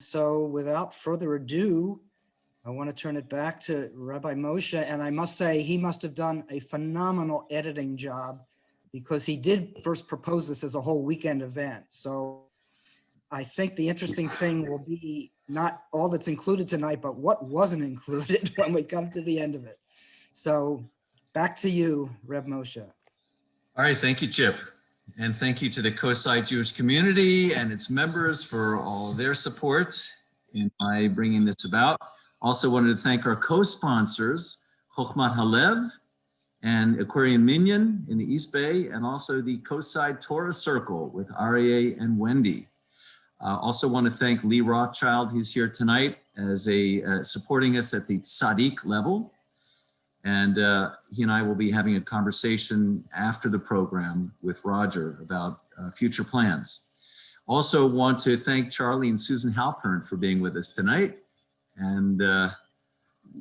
So without further ado, I want to turn it back to Rabbi Moshe. And I must say, he must have done a phenomenal editing job because he did first propose this as a whole weekend event. So I think the interesting thing will be not all that's included tonight, but what wasn't included when we come to the end of it. So back to you, Reb Moshe. All right, thank you, Chip. And thank you to the Coastside Jewish community and its members for all their support in my bringing this about. Also wanted to thank our co-sponsors, Chokhmat Halev and Aquarian Minyan in the East Bay, and also the Coastside Torah Circle with Aryeh and Wendy. Also want to thank Lee Rothschild, who's here tonight as supporting us at the Tzaddik level. And he and I will be having a conversation after the program with Roger about future plans. Also want to thank Charlie and Susan Halpern for being with us tonight. And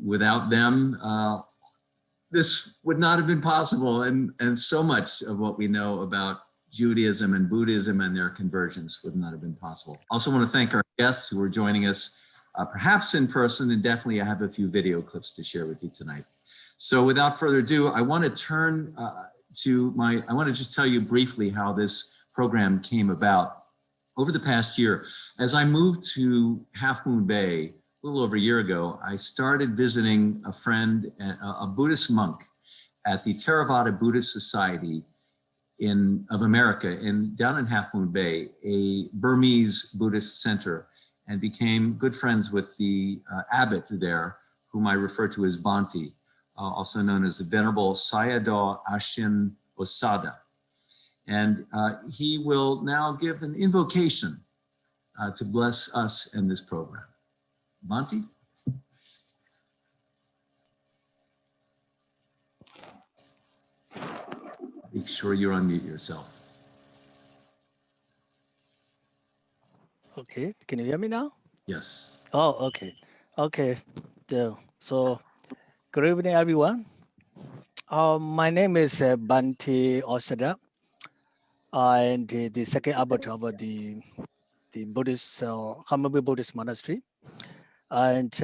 without them, this would not have been possible. And so much of what we know about Judaism and Buddhism and their conversions would not have been possible. Also want to thank our guests who are joining us, perhaps in person, and definitely I have a few video clips to share with you tonight. So without further ado, I want to turn I want to just tell you briefly how this program came about. Over the past year, as I moved to Half Moon Bay, a little over a year ago, I started visiting a friend, a Buddhist monk at the Theravada Buddhist Society of America down in Half Moon Bay, a Burmese Buddhist center, and became good friends with the abbot there, whom I refer to as Bhante. Also known as the Venerable Sayadaw Ashin Osada. And he will now give an invocation to bless us in this program. Bhante? Make sure you unmute yourself. Okay, can you hear me now? Yes. Oh, okay. Okay, so good evening, everyone. My name is Bhante Osada, and the second abbot of the Buddhist, Hamabwe Buddhist Monastery. And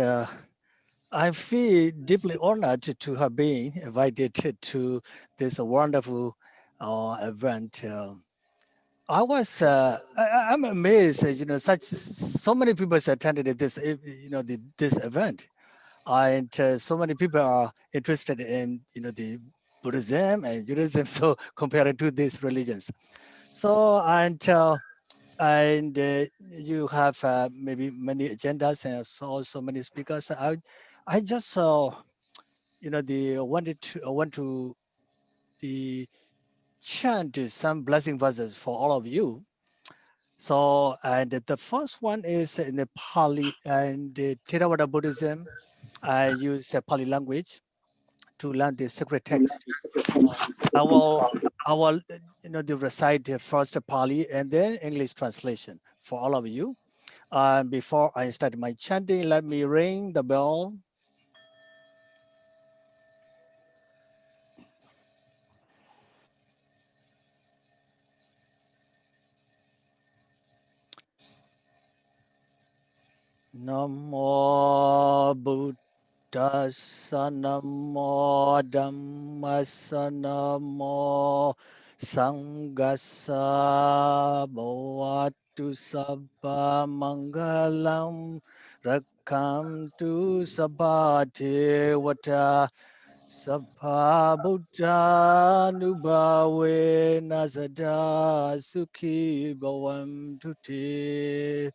I feel deeply honored to have been invited to this wonderful event. I'm amazed, so many people attended this, this event. And so many people are interested in, the Buddhism and Judaism, so compared to these religions. So, and you have maybe many agendas and also many speakers. I just want to chant some blessing verses for all of you. So, and the first one is in the Pali and the Theravada Buddhism. I use Pali language to learn the sacred text. I will recite the first Pali and then English translation for all of you. Before I start my chanting, let me ring the bell. Namo Buddhassa, Namo Dhammassa, Namo Sanghassa, Bhavatu Sabba Mangalam, Rakhamtu Sabba Devata, Sabha Buddha Nubhawe Nazada Sukhi Bhavantu Te.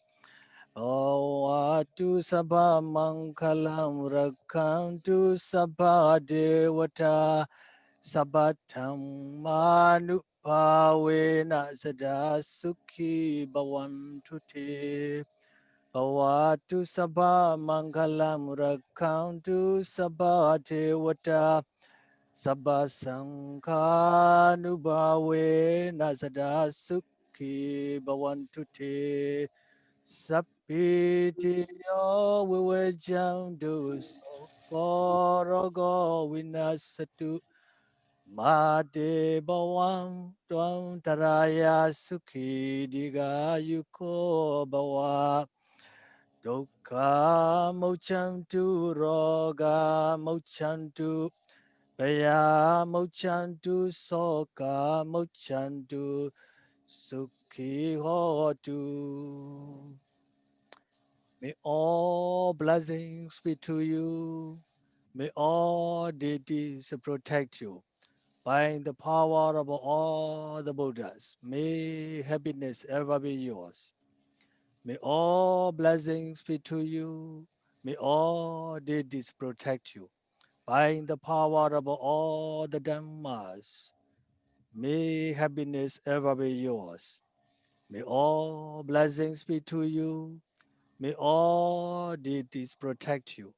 Bhavatu Sabha Mangalam, Rakhamtu Sabha Devata, Sabbatam Manubhavena Sada Sukhi Bhavantu Te. Bhavatu Sabha Mangalam, Rakhamtu Sabha Devata, Sabba Sankhanubhavena Sada Sukhi Bhavantu Te. Sapitiyo Vivajam Duso Korogo Vinasatu Mate Bawam Tvam Taraya Sukhi Diga Yuko Bawa Dukkha mochantu roga mochantu Paya mochantu soka mochantu sukhi hotu. May all blessings be to you. May all deities protect you. By the power of all the Buddhas, may happiness ever be yours. May all blessings be to you. May all deities protect you. By the power of all the Dhammas, may happiness ever be yours. May all blessings be to you. May all deities protect you.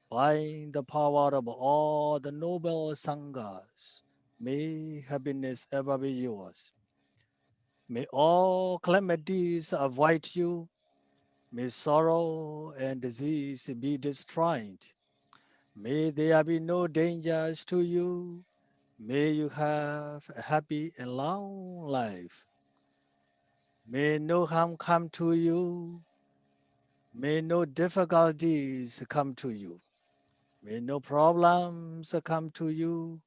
By the power of all the noble Sanghas, may happiness ever be yours. May all calamities avoid you. May sorrow and disease be destroyed. May there be no dangers to you. May you have a happy and long life. May no harm come to you. May no difficulties come to you. May no problems come to you.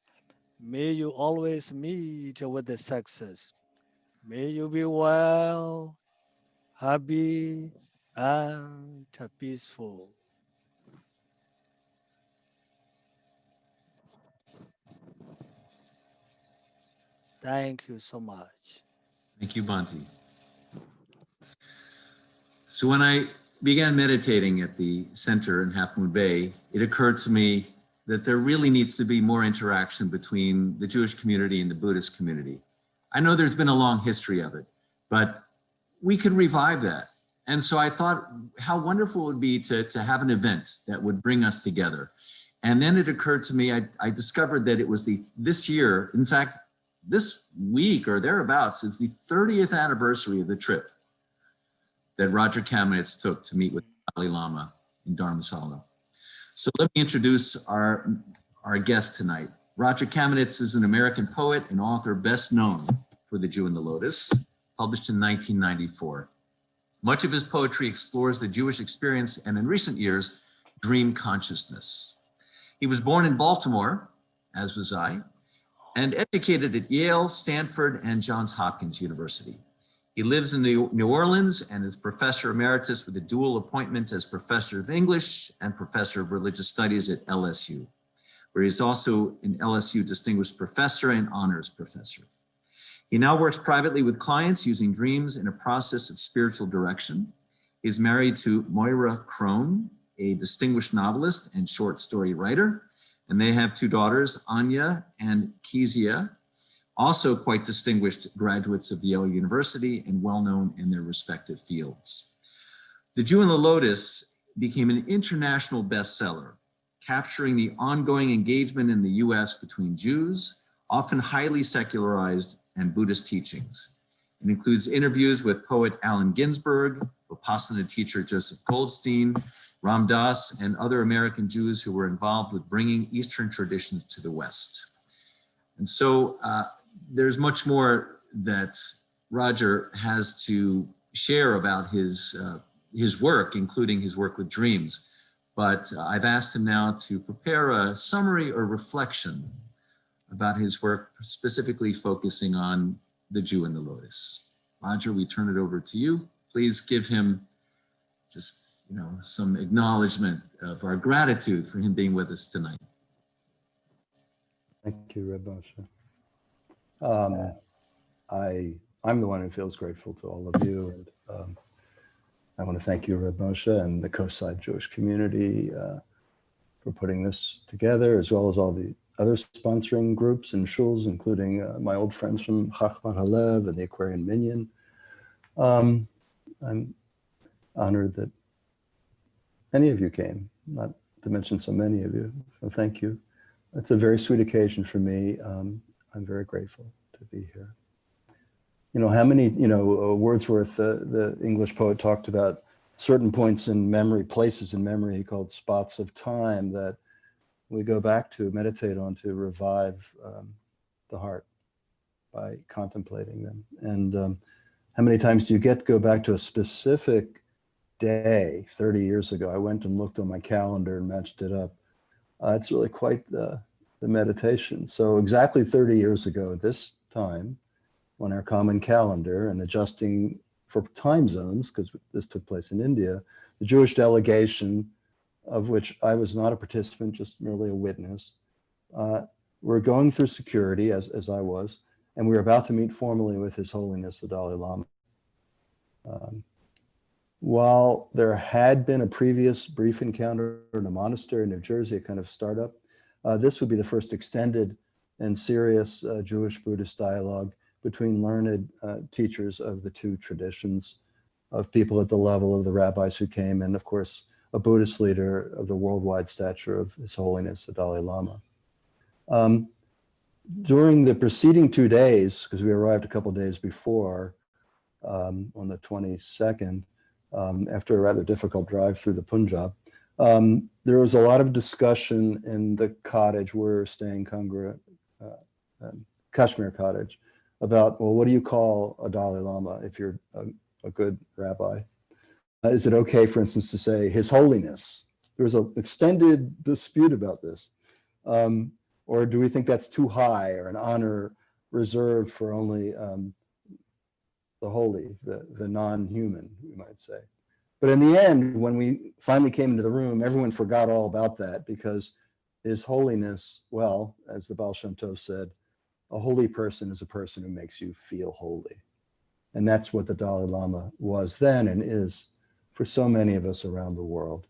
May you always meet with the success. May you be well, happy, and peaceful. Thank you so much. Thank you, Bhante. So when I began meditating at the center in Half Moon Bay, it occurred to me that there really needs to be more interaction between the Jewish community and the Buddhist community. I know there's been a long history of it, but we could revive that. And so I thought how wonderful it would be to have an event that would bring us together. And then it occurred to me, I discovered that it was this year, in fact, this week or thereabouts is the 30th anniversary of the trip that Roger Kamenetz took to meet with Dalai Lama in Dharamsala. So let me introduce our guest tonight. Roger Kamenetz is an American poet and author best known for The Jew and the Lotus, published in 1994. Much of his poetry explores the Jewish experience and in recent years, dream consciousness. He was born in Baltimore, as was I, and educated at Yale, Stanford, and Johns Hopkins University. He lives in New Orleans and is professor emeritus with a dual appointment as professor of English and professor of religious studies at LSU, where he's also an LSU distinguished professor and honors professor. He now works privately with clients using dreams in a process of spiritual direction. He's married to Moira Crone, a distinguished novelist and short story writer, and they have two daughters, Anya and Kezia, also quite distinguished graduates of Yale University and well-known in their respective fields. The Jew and the Lotus became an international bestseller, capturing the ongoing engagement in the US between Jews, often highly secularized, and Buddhist teachings. It includes interviews with poet Allen Ginsberg, Vipassana teacher Joseph Goldstein, Ram Dass, and other American Jews who were involved with bringing Eastern traditions to the West. And so there's much more that Roger has to share about his work, including his work with dreams. But I've asked him now to prepare a summary or reflection about his work, specifically focusing on the Jew and the Lotus. Roger, we turn it over to you. Please give him just, some acknowledgement of our gratitude for him being with us tonight. Thank you, Reb Moshe. I'm the one who feels grateful to all of you. And I want to thank you, Reb Moshe, and the Coast Jewish community for putting this together, as well as all the other sponsoring groups and shuls, including my old friends from Chachmat Halev and the Aquarian Minyan. I'm honored that any of you came, not to mention so many of you, so thank you. It's a very sweet occasion for me. I'm very grateful to be here. How many, Wordsworth, the English poet, talked about certain points in memory, places in memory he called spots of time that we go back to, meditate on, to revive the heart by contemplating them. And how many times do you go back to a specific day 30 years ago. I went and looked on my calendar and matched it up. It's really quite the meditation. So exactly 30 years ago at this time, on our common calendar and adjusting for time zones, because this took place in India, the Jewish delegation, of which I was not a participant, just merely a witness, we're going through security, as I was, and we were about to meet formally with His Holiness the Dalai Lama. While there had been a previous brief encounter in a monastery in New Jersey, a kind of startup, this would be the first extended and serious Jewish-Buddhist dialogue between learned teachers of the two traditions, of people at the level of the rabbis who came, and of course, a Buddhist leader of the worldwide stature of His Holiness the Dalai Lama. During the preceding 2 days, because we arrived a couple days before, on the 22nd, after a rather difficult drive through the Punjab, there was a lot of discussion in the cottage we're staying, Kashmir cottage, about, well, what do you call a Dalai Lama if you're a good rabbi? Is it okay, for instance, to say His Holiness? There was an extended dispute about this. Or do we think that's too high, or an honor reserved for only the holy, the non-human, we might say. But in the end, when we finally came into the room, everyone forgot all about that, because His Holiness, well, as the Baal Shem Tov said, a holy person is a person who makes you feel holy. And that's what the Dalai Lama was then and is for so many of us around the world.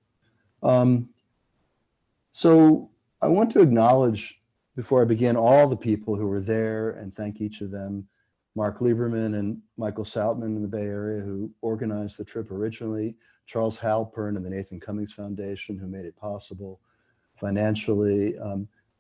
So I want to acknowledge, before I begin, all the people who were there and thank each of them. Mark Lieberman and Michael Saltman in the Bay Area, who organized the trip originally, Charles Halpern and the Nathan Cummings Foundation, who made it possible financially,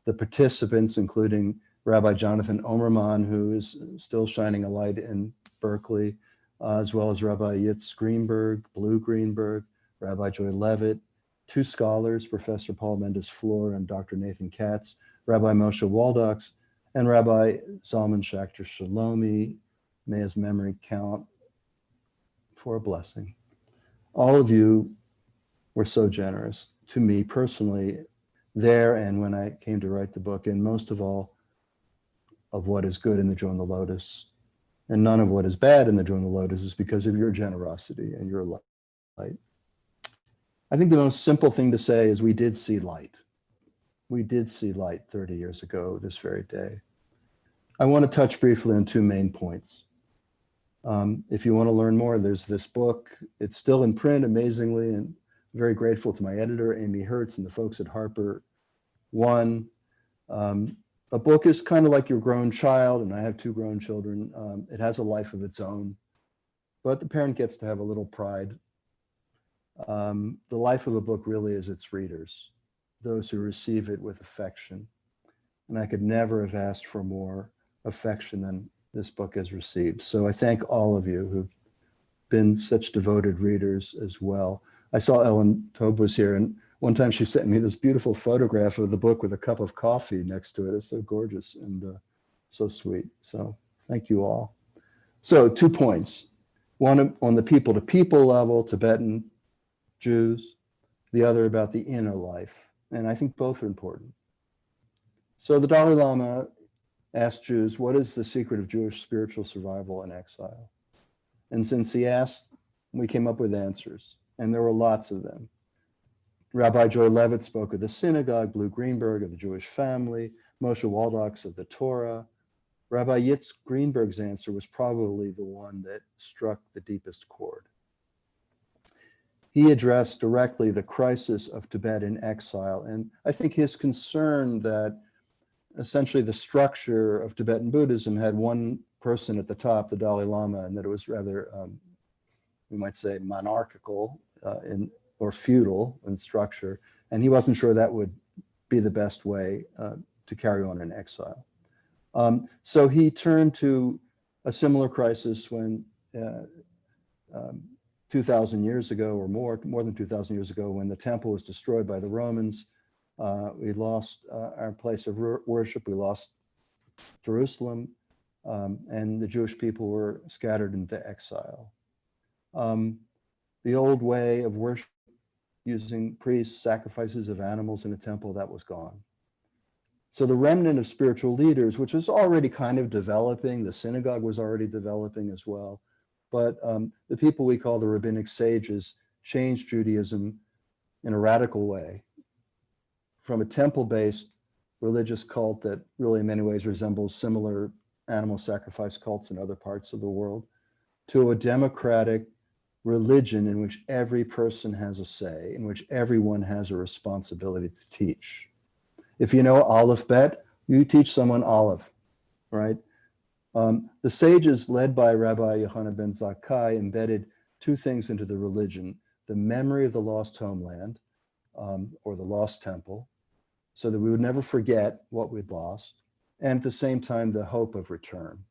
the participants, including Rabbi Jonathan Omerman, who is still shining a light in Berkeley, as well as Rabbi Yitz Greenberg, Blue Greenberg, Rabbi Joy Levitt, two scholars, Professor Paul Mendes-Floor and Dr. Nathan Katz, Rabbi Moshe Waldoks, and Rabbi Zalman Schachter Shalomi. May his memory count for a blessing. All of you were so generous to me personally there and when I came to write the book, and most of all, of what is good in the Jewel and the Lotus. And none of what is bad in the Jewel and the Lotus is because of your generosity and your light. I think the most simple thing to say is we did see light. We did see light 30 years ago this very day. I want to touch briefly on two main points. If you want to learn more, there's this book. It's still in print, amazingly, and I'm very grateful to my editor, Amy Hertz, and the folks at Harper One. A book is kind of like your grown child, and I have two grown children. It has a life of its own, but the parent gets to have a little pride. The life of a book really is its readers, those who receive it with affection. And I could never have asked for more affection than this book has received. So I thank all of you who've been such devoted readers as well. I saw Ellen Taube was here, and one time she sent me this beautiful photograph of the book with a cup of coffee next to it. It's so gorgeous and so sweet. So thank you all. So 2 points. One on the people-to-people level, Tibetan Jews, the other about the inner life. And I think both are important. So the Dalai Lama asked Jews, what is the secret of Jewish spiritual survival in exile? And since he asked, we came up with answers, and there were lots of them. Rabbi Joy Levitt spoke of the synagogue, Blue Greenberg of the Jewish family, Moshe Waldoks of the Torah. Rabbi Yitz Greenberg's answer was probably the one that struck the deepest chord. He addressed directly the crisis of Tibet in exile, and I think his concern that essentially the structure of Tibetan Buddhism had one person at the top, the Dalai Lama, and that it was rather, we might say, monarchical or feudal in structure, and he wasn't sure that would be the best way to carry on in exile. So he turned to a similar crisis when 2,000 years ago or more than 2,000 years ago, when the temple was destroyed by the Romans. We lost our place of worship. We lost Jerusalem, and the Jewish people were scattered into exile. the old way of worship using priests, sacrifices of animals in a temple, that was gone. So the remnant of spiritual leaders, which was already kind of developing, the synagogue was already developing as well, but the people we call the rabbinic sages changed Judaism in a radical way from a temple-based religious cult that really in many ways resembles similar animal sacrifice cults in other parts of the world to a democratic religion in which every person has a say, in which everyone has a responsibility to teach. If you know Aleph Bet, you teach someone Aleph, right? The sages led by Rabbi Yochanan ben Zakkai embedded two things into the religion: the memory of the lost homeland, or the lost temple, so that we would never forget what we'd lost, and at the same time, the hope of return.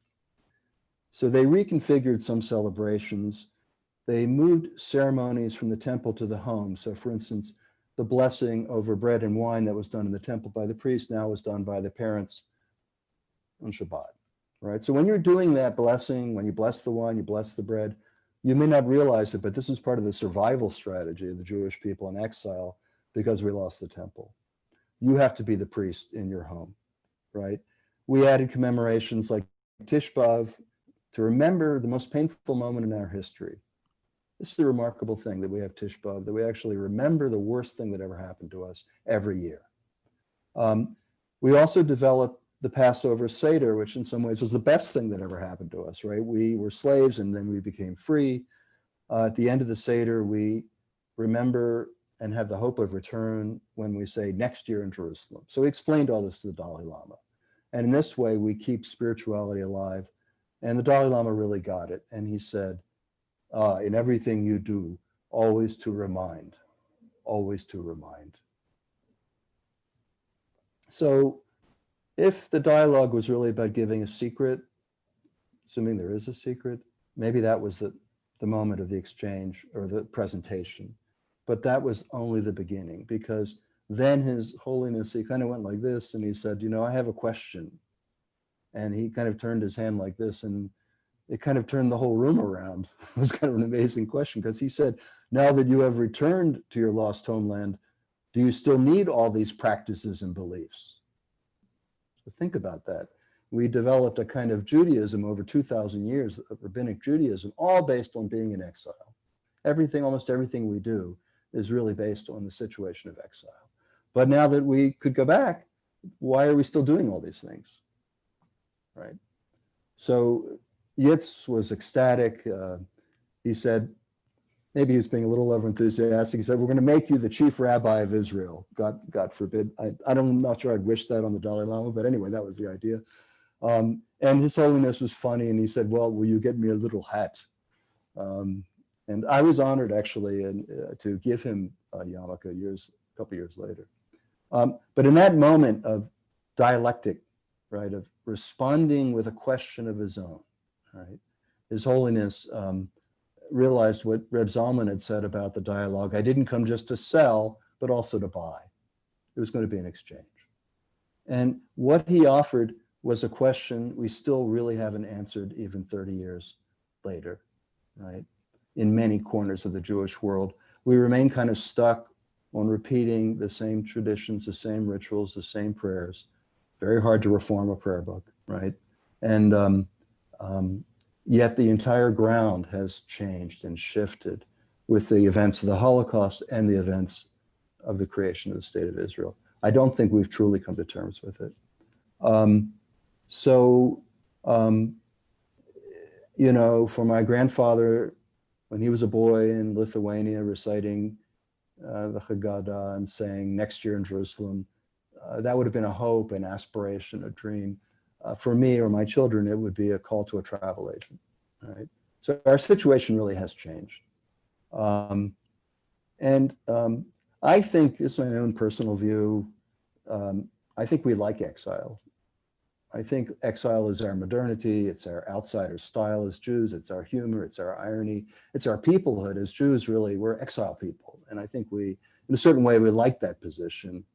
So they reconfigured some celebrations. They moved ceremonies from the temple to the home. So for instance, the blessing over bread and wine that was done in the temple by the priest now was done by the parents on Shabbat, right? So when you're doing that blessing, when you bless the wine, you bless the bread, you may not realize it, but this is part of the survival strategy of the Jewish people in exile because we lost the temple. You have to be the priest in your home, right? We added commemorations like Tish B'Av to remember the most painful moment in our history. This is a remarkable thing that we have Tish B'Av, that we actually remember the worst thing that ever happened to us every year. We also developed the Passover Seder, which in some ways was the best thing that ever happened to us, right? We were slaves and then we became free. At the end of the Seder, we remember and have the hope of return when we say next year in Jerusalem. So we explained all this to the Dalai Lama. And in this way, we keep spirituality alive. And the Dalai Lama really got it. And he said, in everything you do, always to remind, always to remind. So if the dialogue was really about giving a secret, assuming there is a secret, maybe that was the moment of the exchange or the presentation. But that was only the beginning, because then His Holiness, he kind of went like this and he said, you know, I have a question. And he kind of turned his hand like this and it kind of turned the whole room around. It was kind of an amazing question because he said, now that you have returned to your lost homeland, do you still need all these practices and beliefs? So think about that. We developed a kind of Judaism over 2,000 years of rabbinic Judaism, all based on being in exile. Everything, almost everything we do is really based on the situation of exile. But now that we could go back, why are we still doing all these things, right? So Yitz was ecstatic. He said, maybe he was being a little over-enthusiastic. He said, we're going to make you the chief rabbi of Israel. God forbid. I'm not sure I'd wish that on the Dalai Lama, but anyway, that was the idea. And His Holiness was funny, and he said, well, will you get me a little hat? And I was honored, actually, to give him a yarmulke a couple years later. But in that moment of dialectic, right, of responding with a question of his own, right, His Holiness realized what Reb Zalman had said about the dialogue. I didn't come just to sell, but also to buy. It was going to be an exchange. And what he offered was a question we still really haven't answered even 30 years later, right? In many corners of the Jewish world, we remain kind of stuck on repeating the same traditions, the same rituals, the same prayers. Very hard to reform a prayer book, right? And yet the entire ground has changed and shifted with the events of the Holocaust and the events of the creation of the State of Israel. I don't think we've truly come to terms with it. You know, for my grandfather, when he was a boy in Lithuania reciting the Haggadah and saying next year in Jerusalem, that would have been a hope, an aspiration, a dream. For me or my children, it would be a call to a travel agent, right? So our situation really has changed. I think, this is my own personal view, I think we like exile. I think exile is our modernity, it's our outsider style as Jews, it's our humor, it's our irony, it's our peoplehood as Jews. Really, we're exile people. And I think we, in a certain way, we like that position.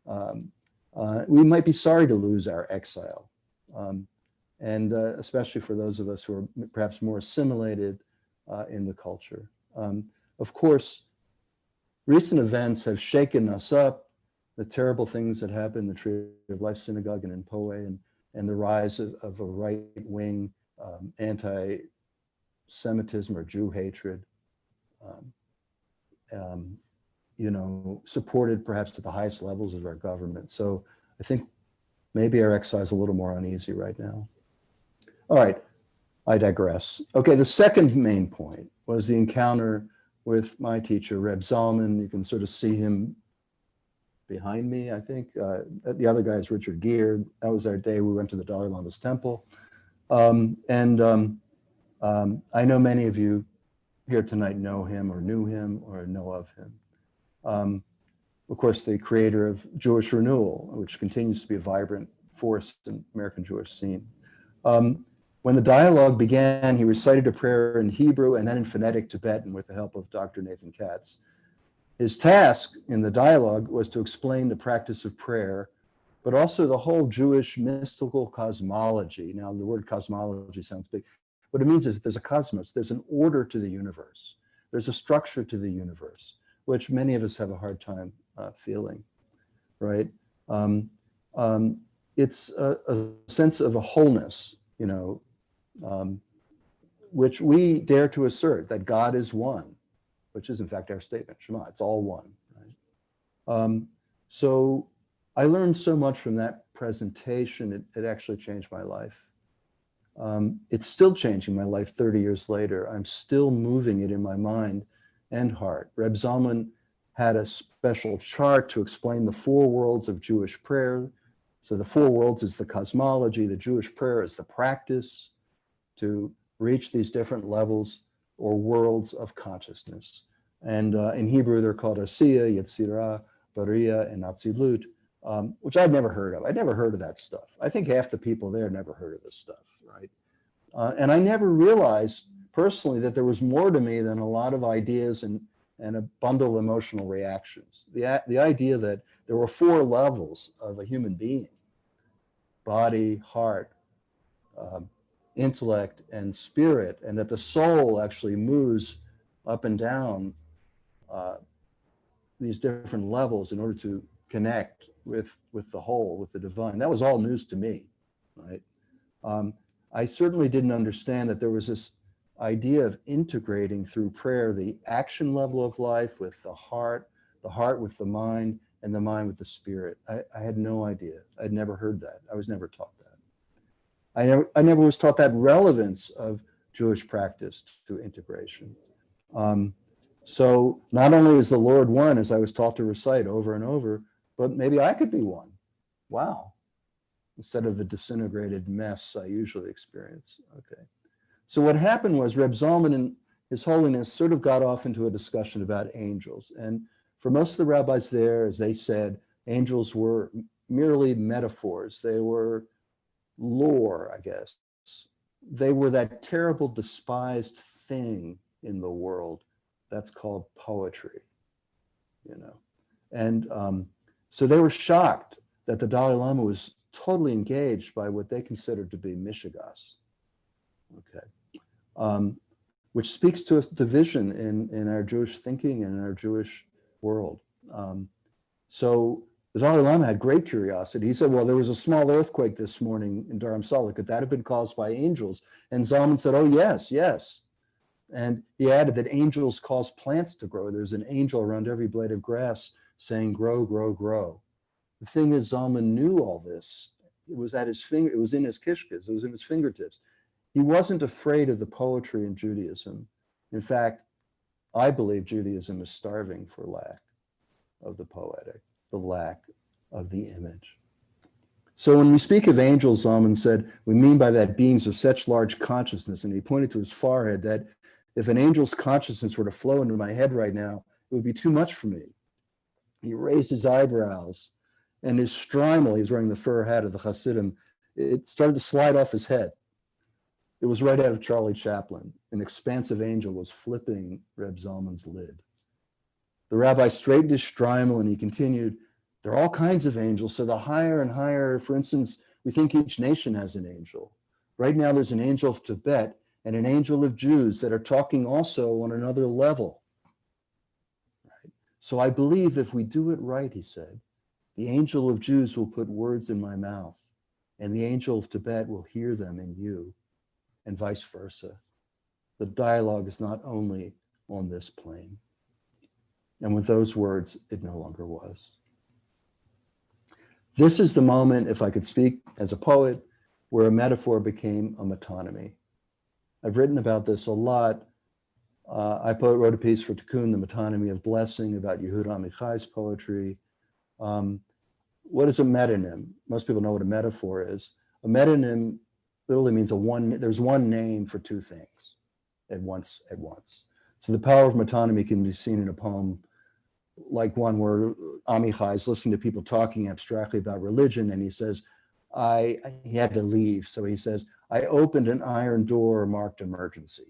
We might be sorry to lose our exile. Especially for those of us who are perhaps more assimilated in the culture. Of course, recent events have shaken us up. The terrible things that happened, the Tree of Life Synagogue in Poway, and the rise of a right-wing anti-Semitism or Jew hatred, supported perhaps at the highest levels of our government. So I think maybe our exile is a little more uneasy right now. All right, I digress. Okay, the second main point was the encounter with my teacher, Reb Zalman. You can sort of see him behind me, I think. The other guy is Richard Gere. That was our day. We went to the Dalai Lama's temple. I know many of you here tonight know him or knew him or know of him. Of course, the creator of Jewish Renewal, which continues to be a vibrant force in the American Jewish scene. When the dialogue began, he recited a prayer in Hebrew and then in phonetic Tibetan with the help of Dr. Nathan Katz. His task in the dialogue was to explain the practice of prayer, but also the whole Jewish mystical cosmology. Now, the word cosmology sounds big. What it means is that there's a cosmos, there's an order to the universe, there's a structure to the universe, which many of us have a hard time feeling, right? It's a sense of a wholeness, which we dare to assert that God is one, which is in fact our statement, Shema, it's all one, right? So I learned so much from that presentation, it actually changed my life. It's still changing my life 30 years later. I'm still moving it in my mind and heart. Reb Zalman had a special chart to explain the four worlds of Jewish prayer. So the four worlds is the cosmology, the Jewish prayer is the practice to reach these different levels or worlds of consciousness. And in Hebrew, they're called Asiya, Yetzirah, Bariya, and Atzilut, which I'd never heard of. I'd never heard of that stuff. I think half the people there never heard of this stuff, right? And I never realized personally that there was more to me than a lot of ideas and a bundle of emotional reactions. The idea that there were four levels of a human being: body, heart, intellect, and spirit, and that the soul actually moves up and down these different levels in order to connect with the whole, with the divine. That was all news to me, right? I certainly didn't understand that there was this idea of integrating through prayer the action level of life with the heart with the mind, and the mind with the spirit. I had no idea. I'd never heard that. I was never taught that. I never was taught that relevance of Jewish practice to integration. So not only is the Lord one, as I was taught to recite over and over, but maybe I could be one. Wow. Instead of the disintegrated mess I usually experience. Okay. So what happened was Reb Zalman and His Holiness sort of got off into a discussion about angels. And for most of the rabbis there, as they said, angels were merely metaphors. They were lore, I guess. They were that terrible, despised thing in the world that's called poetry, And so they were shocked that the Dalai Lama was totally engaged by what they considered to be mishigas, okay, which speaks to a division in our Jewish thinking and in our Jewish world. So the Dalai Lama had great curiosity. He said, well, there was a small earthquake this morning in Dharamsala. Could that have been caused by angels? And Zalman said, oh, yes, yes. And he added that angels cause plants to grow. There's an angel around every blade of grass saying, grow, grow, grow. The thing is, Zalman knew all this. It was at his finger. It was in his kishkas. It was in his fingertips. He wasn't afraid of the poetry in Judaism. In fact, I believe Judaism is starving for lack of the poetic, the lack of the image. So when we speak of angels, Zalman said, we mean by that beings of such large consciousness. And he pointed to his forehead that if an angel's consciousness were to flow into my head right now, it would be too much for me. He raised his eyebrows, and his strimal, he was wearing the fur hat of the Hasidim, it started to slide off his head. It was right out of Charlie Chaplin. An expansive angel was flipping Reb Zalman's lid. The rabbi straightened his strimal and he continued, there are all kinds of angels. So the higher and higher, for instance, we think each nation has an angel. Right now there's an angel of Tibet and an angel of Jews that are talking also on another level. So I believe if we do it right, he said, the angel of Jews will put words in my mouth, and the angel of Tibet will hear them in you, and vice versa. The dialogue is not only on this plane. And with those words, it no longer was. This is the moment, if I could speak as a poet, where a metaphor became a metonymy. I've written about this a lot. I wrote a piece for Tikkun, The Metonymy of Blessing, about Yehuda Amichai's poetry. What is a metonym? Most people know what a metaphor is. A metonym literally means there's one name for two things at once. So the power of metonymy can be seen in a poem like one where Amichai is listening to people talking abstractly about religion, and he says, he had to leave. So he says, I opened an iron door marked emergency.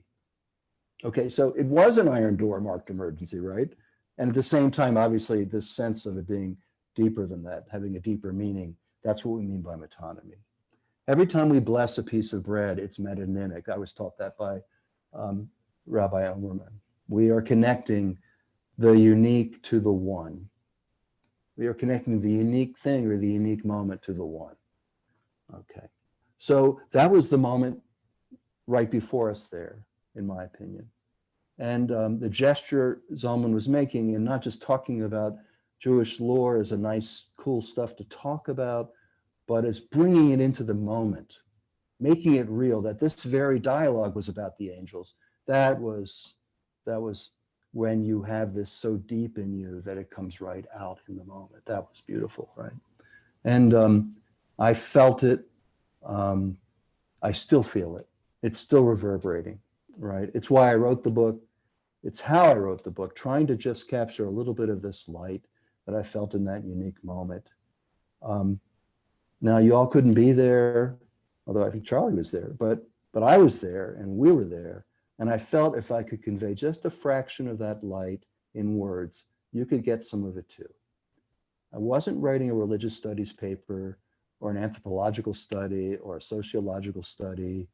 Okay, so it was an iron door marked emergency, right? And at the same time, obviously, this sense of it being deeper than that, having a deeper meaning, that's what we mean by metonymy. Every time we bless a piece of bread, it's metonymic. I was taught that by Rabbi Omerman. We are connecting the unique to the one. We are connecting the unique thing or the unique moment to the one. Okay, so that was the moment right before us there, in my opinion. And the gesture Zalman was making, and not just talking about Jewish lore as a nice, cool stuff to talk about, but as bringing it into the moment, making it real, that this very dialogue was about the angels. That was when you have this so deep in you that it comes right out in the moment. That was beautiful, right? And I felt it. I still feel it. It's still reverberating, right? It's why I wrote the book. It's how I wrote the book, trying to just capture a little bit of this light that I felt in that unique moment. Now, you all couldn't be there, although I think Charlie was there, but I was there and we were there. And I felt if I could convey just a fraction of that light in words, you could get some of it too. I wasn't writing a religious studies paper or an anthropological study or a sociological study.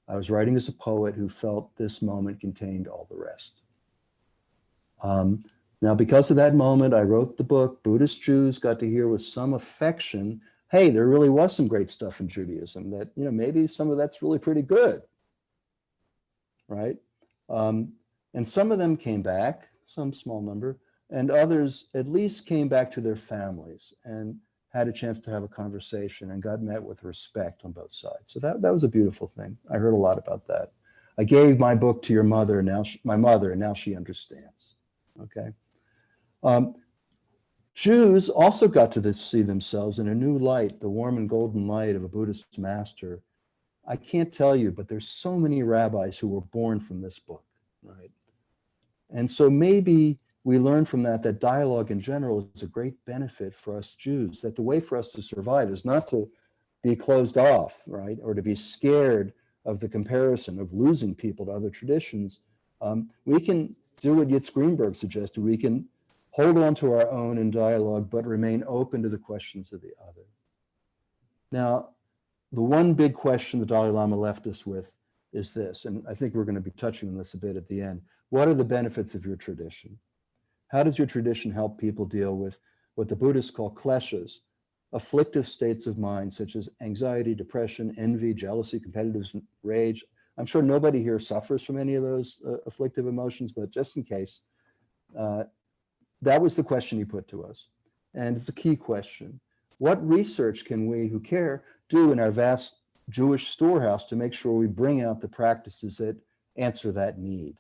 I was writing as a poet who felt this moment contained all the rest. Now, because of that moment, I wrote the book. Buddhist Jews got to hear with some affection, hey, there really was some great stuff in Judaism that, maybe some of that's really pretty good, right? And some of them came back, some small number, and others at least came back to their families and had a chance to have a conversation and got met with respect on both sides. So that was a beautiful thing. I heard a lot about that. I gave my book to your mother, and now she understands. Okay. Jews also got to see themselves in a new light, the warm and golden light of a Buddhist master. I can't tell you, but there's so many rabbis who were born from this book, right? And so maybe we learn from that dialogue in general is a great benefit for us Jews, that the way for us to survive is not to be closed off, right? Or to be scared of the comparison of losing people to other traditions. We can do what Yitz Greenberg suggested. We can hold on to our own in dialogue, but remain open to the questions of the other. Now, the one big question the Dalai Lama left us with is this, and I think we're going to be touching on this a bit at the end. What are the benefits of your tradition? How does your tradition help people deal with what the Buddhists call kleshas, afflictive states of mind, such as anxiety, depression, envy, jealousy, competitiveness, rage? I'm sure nobody here suffers from any of those afflictive emotions, but just in case, that was the question he put to us. And it's a key question. What research can we who care do in our vast Jewish storehouse to make sure we bring out the practices that answer that need?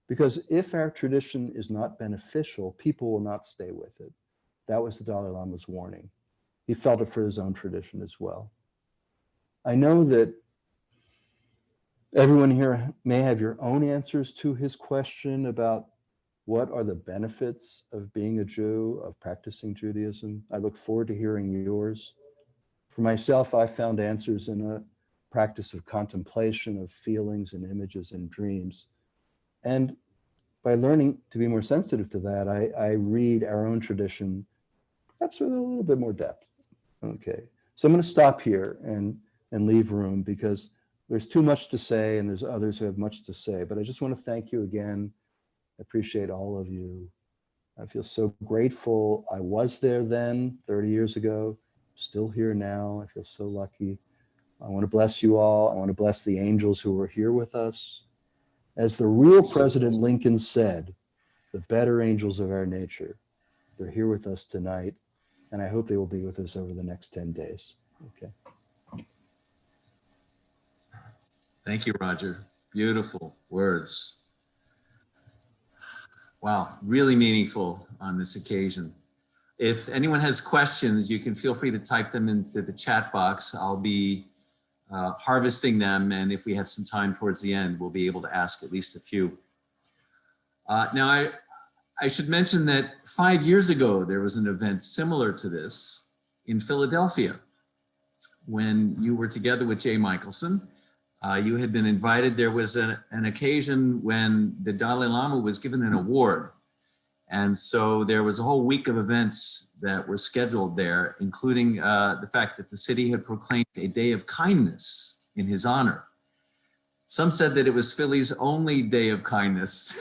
Because if our tradition is not beneficial, people will not stay with it. That was the Dalai Lama's warning. He felt it for his own tradition as well. I know that everyone here may have your own answers to his question about what are the benefits of being a Jew, of practicing Judaism. I look forward to hearing yours. For myself, I found answers in a practice of contemplation of feelings and images and dreams. And by learning to be more sensitive to that, I read our own tradition, perhaps with a little bit more depth. Okay, so I'm going to stop here and leave room because there's too much to say and there's others who have much to say. But I just want to thank you again. I appreciate all of you. I feel so grateful. I was there then, 30 years ago, still here now. I feel so lucky. I want to bless you all. I want to bless the angels who are here with us. As the real President Lincoln said, the better angels of our nature, they're here with us tonight, and I hope they will be with us over the next 10 days. Okay. Thank you, Roger. Beautiful words. Wow, really meaningful on this occasion. If anyone has questions, you can feel free to type them into the chat box. I'll be harvesting them, and if we have some time towards the end, we'll be able to ask at least a few. Now, I should mention that 5 years ago, there was an event similar to this in Philadelphia when you were together with Jay Michelson. You had been invited. There was an occasion when the Dalai Lama was given an award. And so there was a whole week of events that were scheduled there, including the fact that the city had proclaimed a day of kindness in his honor. Some said that it was Philly's only day of kindness.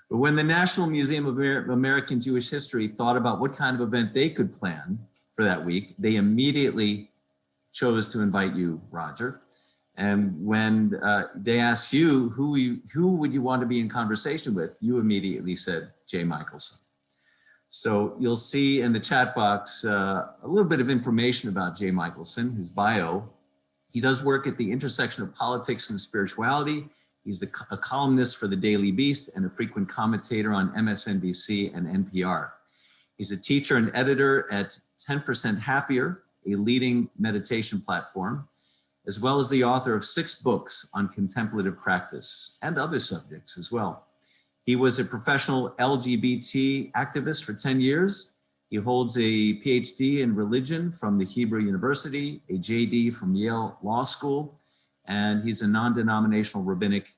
But when the National Museum of American Jewish History thought about what kind of event they could plan for that week, they immediately chose to invite you, Roger. And when they asked you, who would you want to be in conversation with, you immediately said Jay Michelson. So you'll see in the chat box a little bit of information about Jay Michelson, his bio. He does work at the intersection of politics and spirituality. He's a columnist for the Daily Beast and a frequent commentator on MSNBC and NPR. He's a teacher and editor at 10% Happier, a leading meditation platform, as well as the author of 6 books on contemplative practice and other subjects as well. He was a professional LGBT activist for 10 years. He holds a PhD in religion from the Hebrew University, a JD from Yale Law School, and he's a non-denominational rabbinic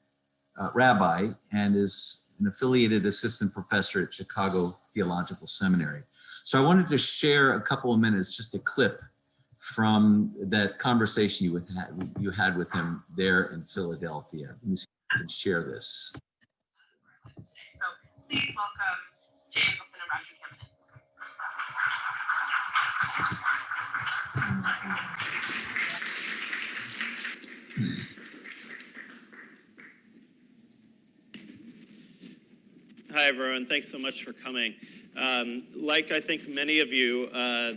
rabbi and is an affiliated assistant professor at Chicago Theological Seminary. So I wanted to share a couple of minutes, just a clip from that conversation you had with him there in Philadelphia. Let me see if I can share this. So please welcome Jay Michelson and Roger Kamenetz. Hi, everyone. Thanks so much for coming. Like I think many of you,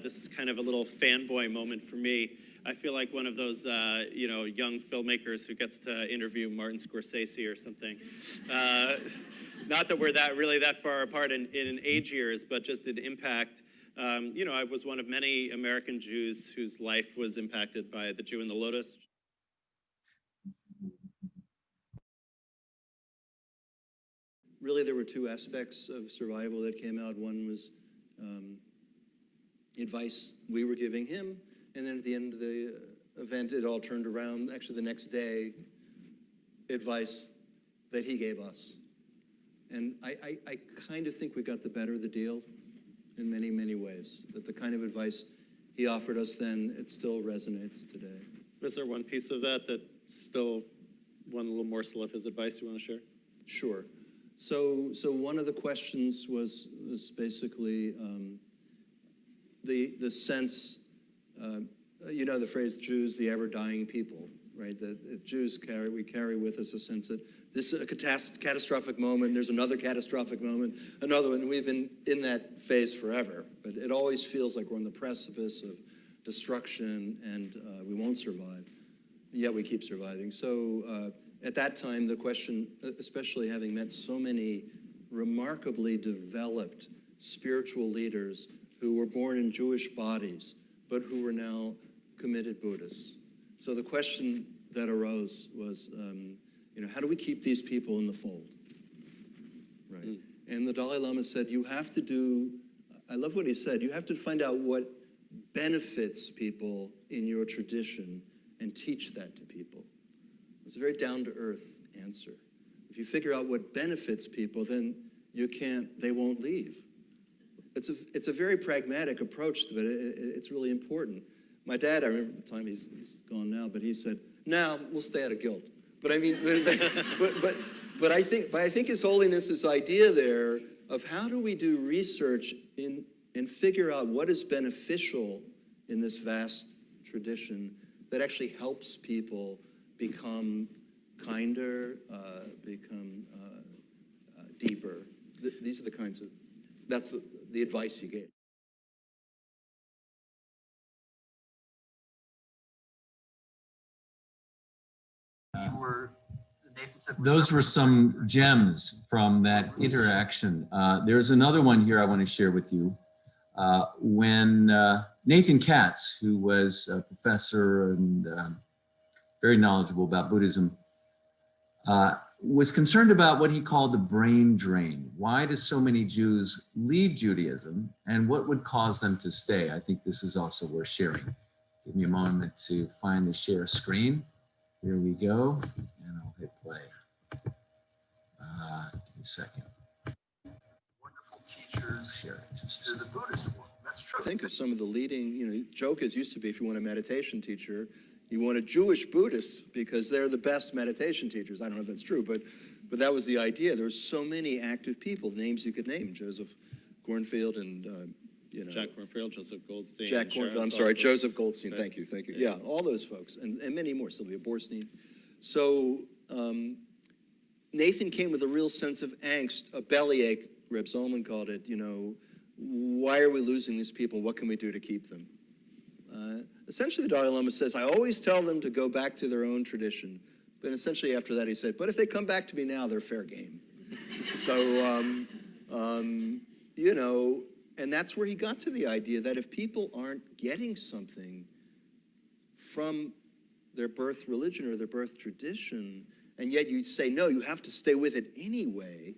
this is kind of a little fanboy moment for me. I feel like one of those, young filmmakers who gets to interview Martin Scorsese or something. Not that we're that far apart in age years, but just in impact. I was one of many American Jews whose life was impacted by The Jew in the Lotus. Really, there were 2 aspects of survival that came out. One was advice we were giving him, and then at the end of the event, it all turned around. Actually, the next day, advice that he gave us. And I kind of think we got the better of the deal in many, many ways. That the kind of advice he offered us then, it still resonates today. Was there one piece of that still, one little morsel of his advice you want to share? Sure. So one of the questions was basically the sense, the phrase Jews, the ever-dying people, right? That Jews we carry with us a sense that this is a catastrophic moment, there's another catastrophic moment, another one, and we've been in that phase forever, but it always feels like we're on the precipice of destruction and we won't survive, yet we keep surviving. So at that time, the question, especially having met so many remarkably developed spiritual leaders who were born in Jewish bodies, but who were now committed Buddhists. So the question that arose was, how do we keep these people in the fold? Right. Mm. And the Dalai Lama said, you have to do, I love what he said, you have to find out what benefits people in your tradition and teach that to people. It's a very down-to-earth answer. If you figure out what benefits people, then they won't leave. It's a very pragmatic approach, but it's really important. My dad, I remember at the time, he's gone now, but he said, "No, we'll stay out of guilt." But I mean, but But I think His Holiness's idea there of how do we do research and figure out what is beneficial in this vast tradition that actually helps people become kinder, become deeper. These are the kinds of, that's the advice you gave. Those were some gems from that interaction. There's another one here I want to share with you. When Nathan Katz, who was a professor and very knowledgeable about Buddhism, was concerned about what he called the brain drain. Why do so many Jews leave Judaism, and what would cause them to stay? I think this is also worth sharing. Give me a moment to find the share screen. Here we go, and I'll hit play. Give me a second. Wonderful teachers share to the Buddhist world. That's true. Think of some of the leading, joke as used to be, if you want a meditation teacher, you want a Jewish Buddhist because they're the best meditation teachers. I don't know if that's true, but that was the idea. There were so many active people, names you could name, Joseph Cornfield and, Jack Cornfield, Joseph Goldstein. Jack and Sharon Cornfield, I'm sorry, Salzberg. Joseph Goldstein, Right. thank you. Yeah, all those folks, and many more, Sylvia Borstein. So Nathan came with a real sense of angst, a bellyache, Reb Zalman called it, why are we losing these people? What can we do to keep them? Essentially, the Dalai Lama says, I always tell them to go back to their own tradition. But essentially after that, he said, but if they come back to me now, they're fair game. So, and that's where he got to the idea that if people aren't getting something from their birth religion or their birth tradition, and yet you say, no, you have to stay with it anyway,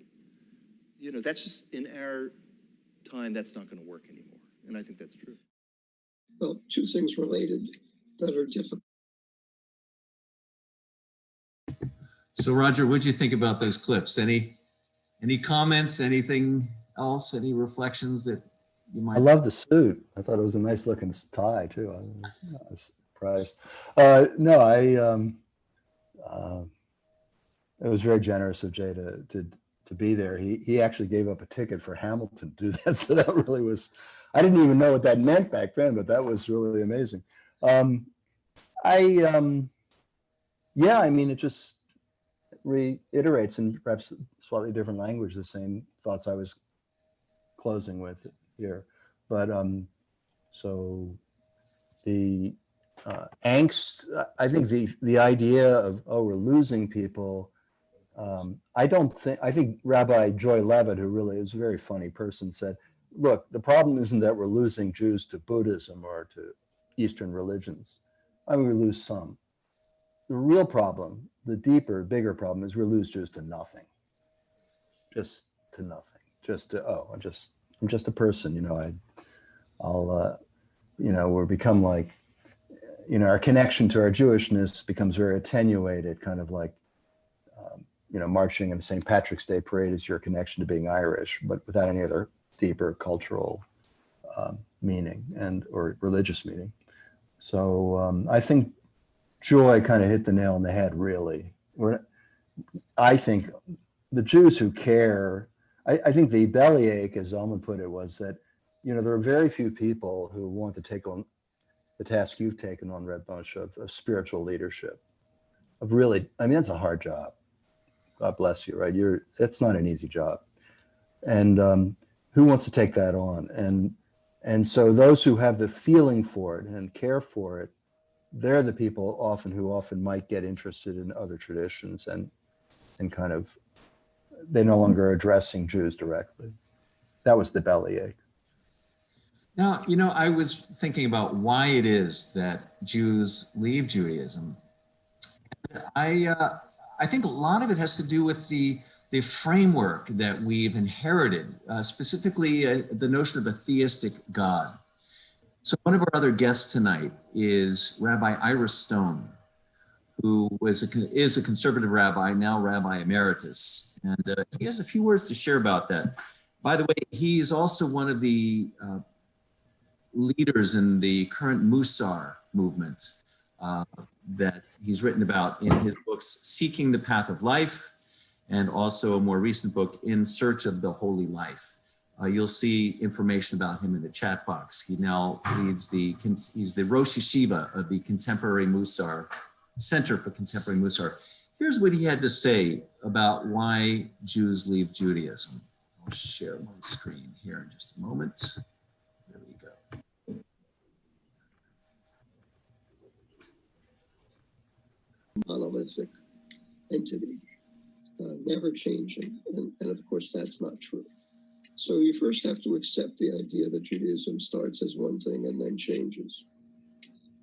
that's just, in our time, that's not going to work anymore. And I think that's true. Well, two things related that are difficult. So Roger, what'd you think about those clips? Any comments, anything else, any reflections that you might? I love the suit. I thought it was a nice looking tie too. I was surprised. It was very generous of Jay to be there. He actually gave up a ticket for Hamilton to do that. So that really was, I didn't even know what that meant back then, but that was really amazing. It just reiterates in perhaps slightly different language the same thoughts I was closing with here. But so the angst, I think the idea of, we're losing people, I think Rabbi Joy Levitt, who really is a very funny person, said, look, the problem isn't that we're losing Jews to Buddhism or to Eastern religions. I mean, we lose some. The real problem, the deeper, bigger problem is we lose Jews to nothing. Just to nothing. Just to, I'm just a person, we're become like, our connection to our Jewishness becomes very attenuated, kind of like, marching in the St. Patrick's Day parade is your connection to being Irish, but without any other deeper cultural meaning or religious meaning. So I think Joy kind of hit the nail on the head, really. I think the Jews who care, I think the bellyache, as Zalman put it, was that, there are very few people who want to take on the task you've taken on, Reb Moshe, of spiritual leadership, of really, that's a hard job. God bless you, right? It's not an easy job. And who wants to take that on? And so those who have the feeling for it and care for it, they're the people who often might get interested in other traditions and kind of, they no longer are addressing Jews directly. That was the bellyache. Now, I was thinking about why it is that Jews leave Judaism. I think a lot of it has to do with the framework that we've inherited, specifically the notion of a theistic God. So one of our other guests tonight is Rabbi Ira Stone, who is a conservative rabbi, now Rabbi Emeritus. And he has a few words to share about that. By the way, he's also one of the leaders in the current Musar movement that he's written about in his books, Seeking the Path of Life and also a more recent book, In Search of the Holy Life. You'll see information about him in the chat box. He now leads he's the Rosh Yeshiva of the Contemporary Musar, Center for Contemporary Musar. Here's what he had to say about why Jews leave Judaism. I'll share my screen here in just a moment. There we go. Monolithic entity, never changing. And of course, that's not true. So you first have to accept the idea that Judaism starts as one thing and then changes.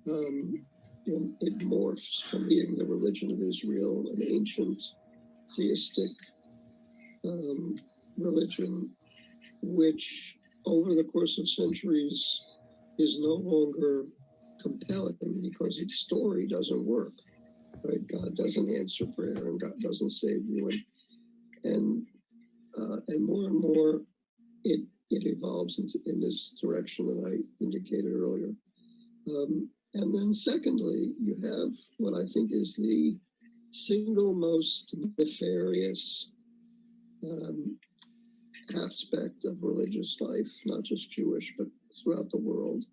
And it morphs from being the religion of Israel, an ancient theistic religion, which over the course of centuries is no longer compelling because its story doesn't work. Right? God doesn't answer prayer, and God doesn't save you, and more it evolves in this direction that I indicated earlier. And then secondly, you have what I think is the single most nefarious aspect of religious life, not just Jewish, but throughout the world,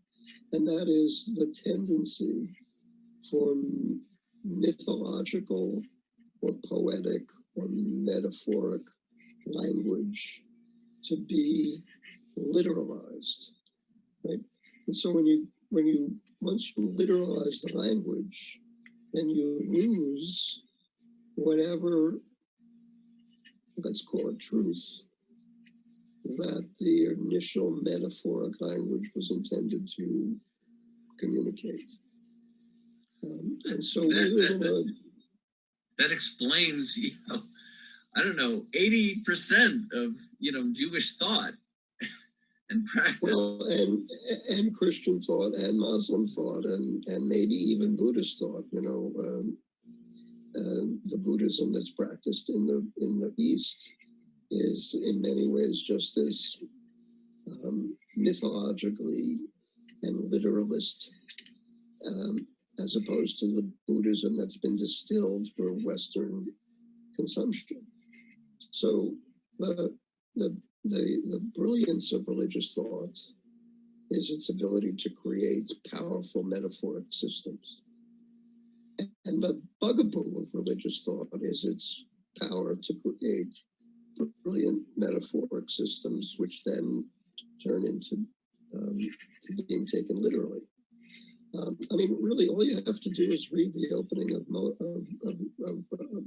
and that is the tendency for mythological or poetic or metaphoric language to be literalized, right? And so once you literalize the language, then you lose whatever, let's call it truth, that the initial metaphoric language was intended to communicate. And so we live in a... That explains, I don't know, 80% of, Jewish thought and practice. Well, and Christian thought and Muslim thought and maybe even Buddhist thought, the Buddhism that's practiced in the East is in many ways just as mythologically and literalist as opposed to the Buddhism that's been distilled for Western consumption. So the brilliance of religious thought is its ability to create powerful metaphoric systems. And the bugaboo of religious thought is its power to create brilliant metaphoric systems, which then turn into to being taken literally. Really, all you have to do is read the opening of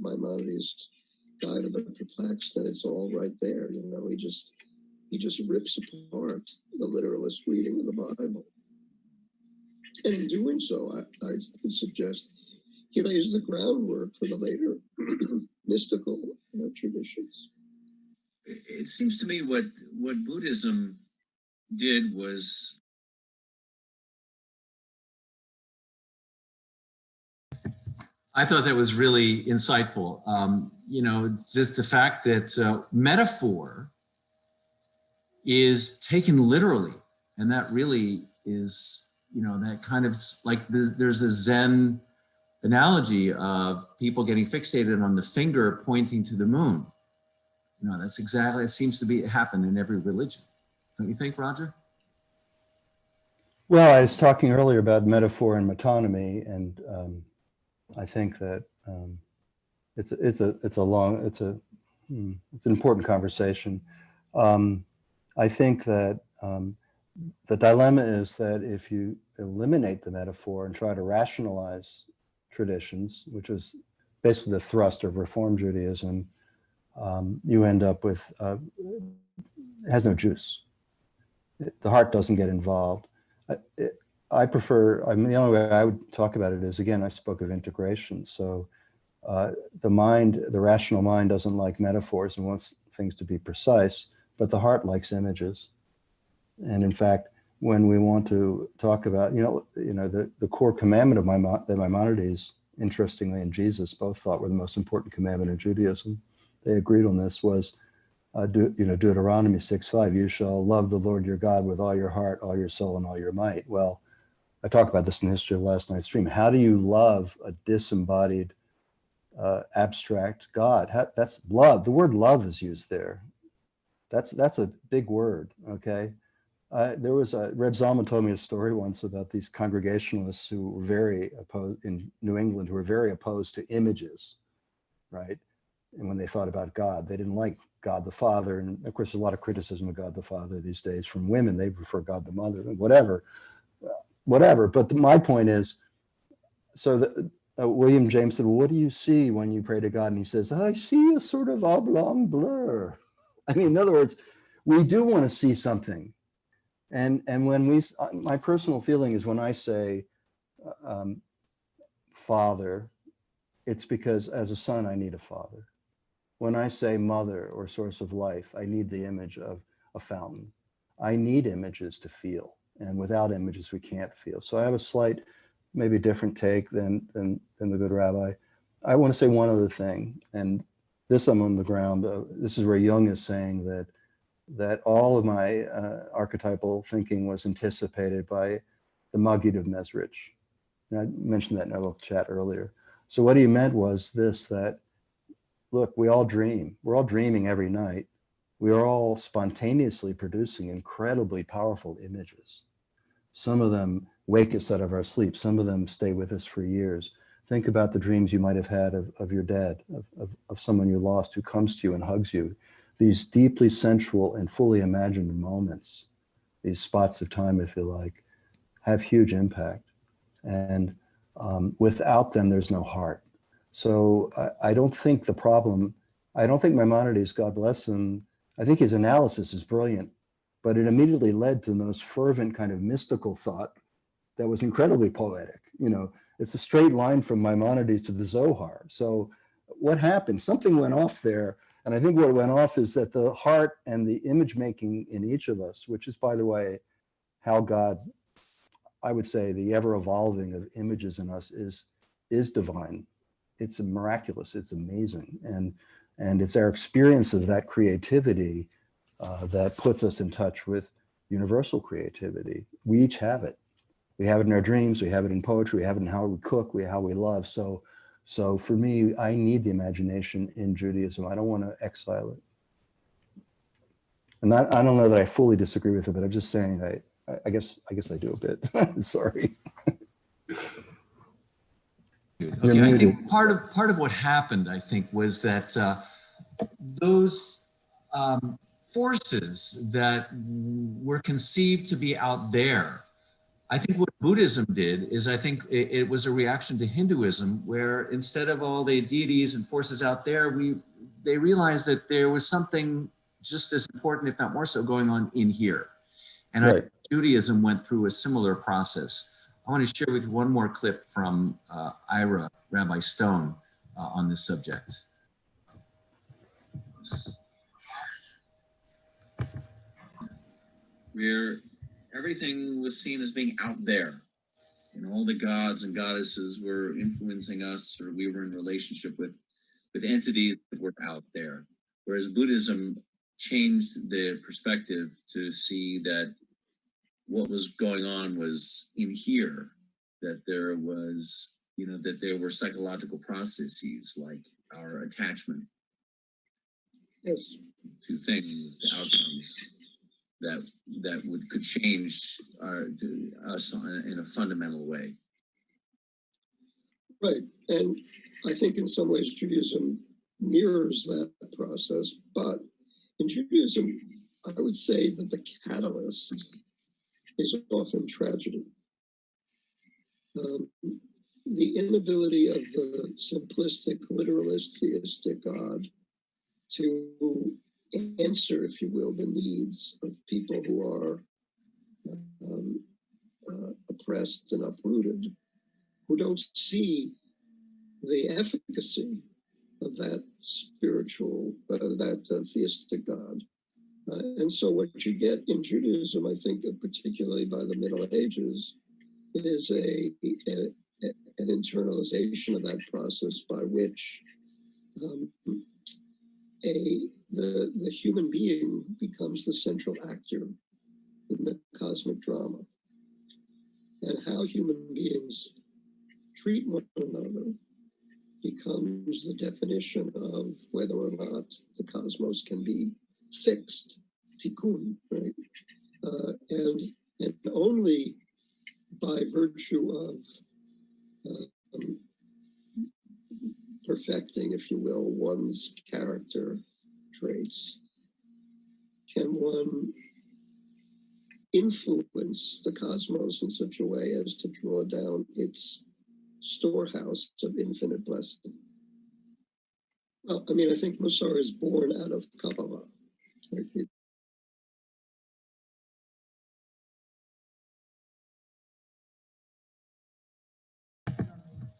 Maimonides' Guide of the Perplexed, and it's all right there. He just rips apart the literalist reading of the Bible, and in doing so, I would suggest he lays the groundwork for the later mystical traditions. It seems to me what Buddhism did was I thought that was really insightful. Just the fact that metaphor is taken literally, and that really is, that kind of like there's a Zen analogy of people getting fixated on the finger pointing to the moon. That's exactly, it seems to be happen in every religion. Don't you think, Roger? Well, I was talking earlier about metaphor and metonymy, and I think that it's an important conversation. I think that the dilemma is that if you eliminate the metaphor and try to rationalize traditions, which is basically the thrust of Reform Judaism, you end up with it has no juice. The heart doesn't get involved. I prefer, the only way I would talk about it is, again, I spoke of integration. So the rational mind doesn't like metaphors and wants things to be precise, but the heart likes images. And in fact, when we want to talk about, the core commandment of that Maimonides, interestingly, and Jesus both thought were the most important commandment in Judaism, they agreed on this, was Deuteronomy 6:5, you shall love the Lord your God with all your heart, all your soul, and all your might. Well, I talked about this in the history of last night's stream. How do you love a disembodied abstract God. That's love. The word love is used there. That's a big word, okay? There was Reb Zalman told me a story once about these Congregationalists who were very opposed in New England, who were very opposed to images, right? And when they thought about God, they didn't like God the Father. And of course, there's a lot of criticism of God the Father these days from women. They prefer God the Mother, whatever. But my point is, so William James said, well, what do you see when you pray to God? And he says, I see a sort of oblong blur. I mean, in other words, we do want to see something. And when my personal feeling is when I say Father, it's because as a son, I need a father. When I say mother or source of life, I need the image of a fountain. I need images to feel. And without images, we can't feel. So I have a slight, maybe different take than the good rabbi. I want to say one other thing, and this I'm on the ground. This is where Jung is saying that all of my archetypal thinking was anticipated by the Maggid of Mezrich. And I mentioned that in our chat earlier. So what he meant was this, that look, we all dream. We're all dreaming every night. We are all spontaneously producing incredibly powerful images. Some of them wake us out of our sleep. Some of them stay with us for years. Think about the dreams you might have had of your dad, of someone you lost who comes to you and hugs you. These deeply sensual and fully imagined moments, these spots of time, if you like, have huge impact. And without them, there's no heart. So I don't think the problem, I don't think Maimonides, God bless him, I think his analysis is brilliant, but it immediately led to the most fervent kind of mystical thought that was incredibly poetic. You know, it's a straight line from Maimonides to the Zohar. So what happened? Something went off there. And I think what went off is that the heart and the image making in each of us, which is, by the way, how God, I would say, the ever evolving of images in us is divine. It's miraculous. It's amazing. And it's our experience of that creativity that puts us in touch with universal creativity. We each have it. We have it in our dreams. We have it in poetry. We have it in how we cook, how we love. So for me, I need the imagination in Judaism. I don't want to exile it. And I don't know that I fully disagree with it, but I'm just saying I guess I do a bit. Sorry. Okay, I think part of what happened, I think, was that those forces that were conceived to be out there, I think what Buddhism did is I think it was a reaction to Hinduism, where instead of all the deities and forces out there, they realized that there was something just as important, if not more so, going on in here. And right. I think Judaism went through a similar process. I want to share with you one more clip from Ira, Rabbi Stone, on this subject. Where everything was seen as being out there. You know, all the gods and goddesses were influencing us, or we were in relationship with entities that were out there. Whereas Buddhism changed the perspective to see that what was going on was in here, that there was, you know, that there were psychological processes like our attachment to things, to outcomes that could change us in a fundamental way. Right, and I think in some ways Judaism mirrors that process, but in Judaism, I would say that the catalyst is often tragedy. The inability of the simplistic, literalist, theistic God to answer, if you will, the needs of people who are oppressed and uprooted, who don't see the efficacy of that spiritual, that theistic God. And so what you get in Judaism, I think, particularly by the Middle Ages, is an internalization of that process by which the human being becomes the central actor in the cosmic drama. And how human beings treat one another becomes the definition of whether or not the cosmos can be fixed, tikkun, right? And only by virtue of perfecting, if you will, one's character traits can one influence the cosmos in such a way as to draw down its storehouse of infinite blessing. Well, I mean, I think Musar is born out of Kabbalah. Right?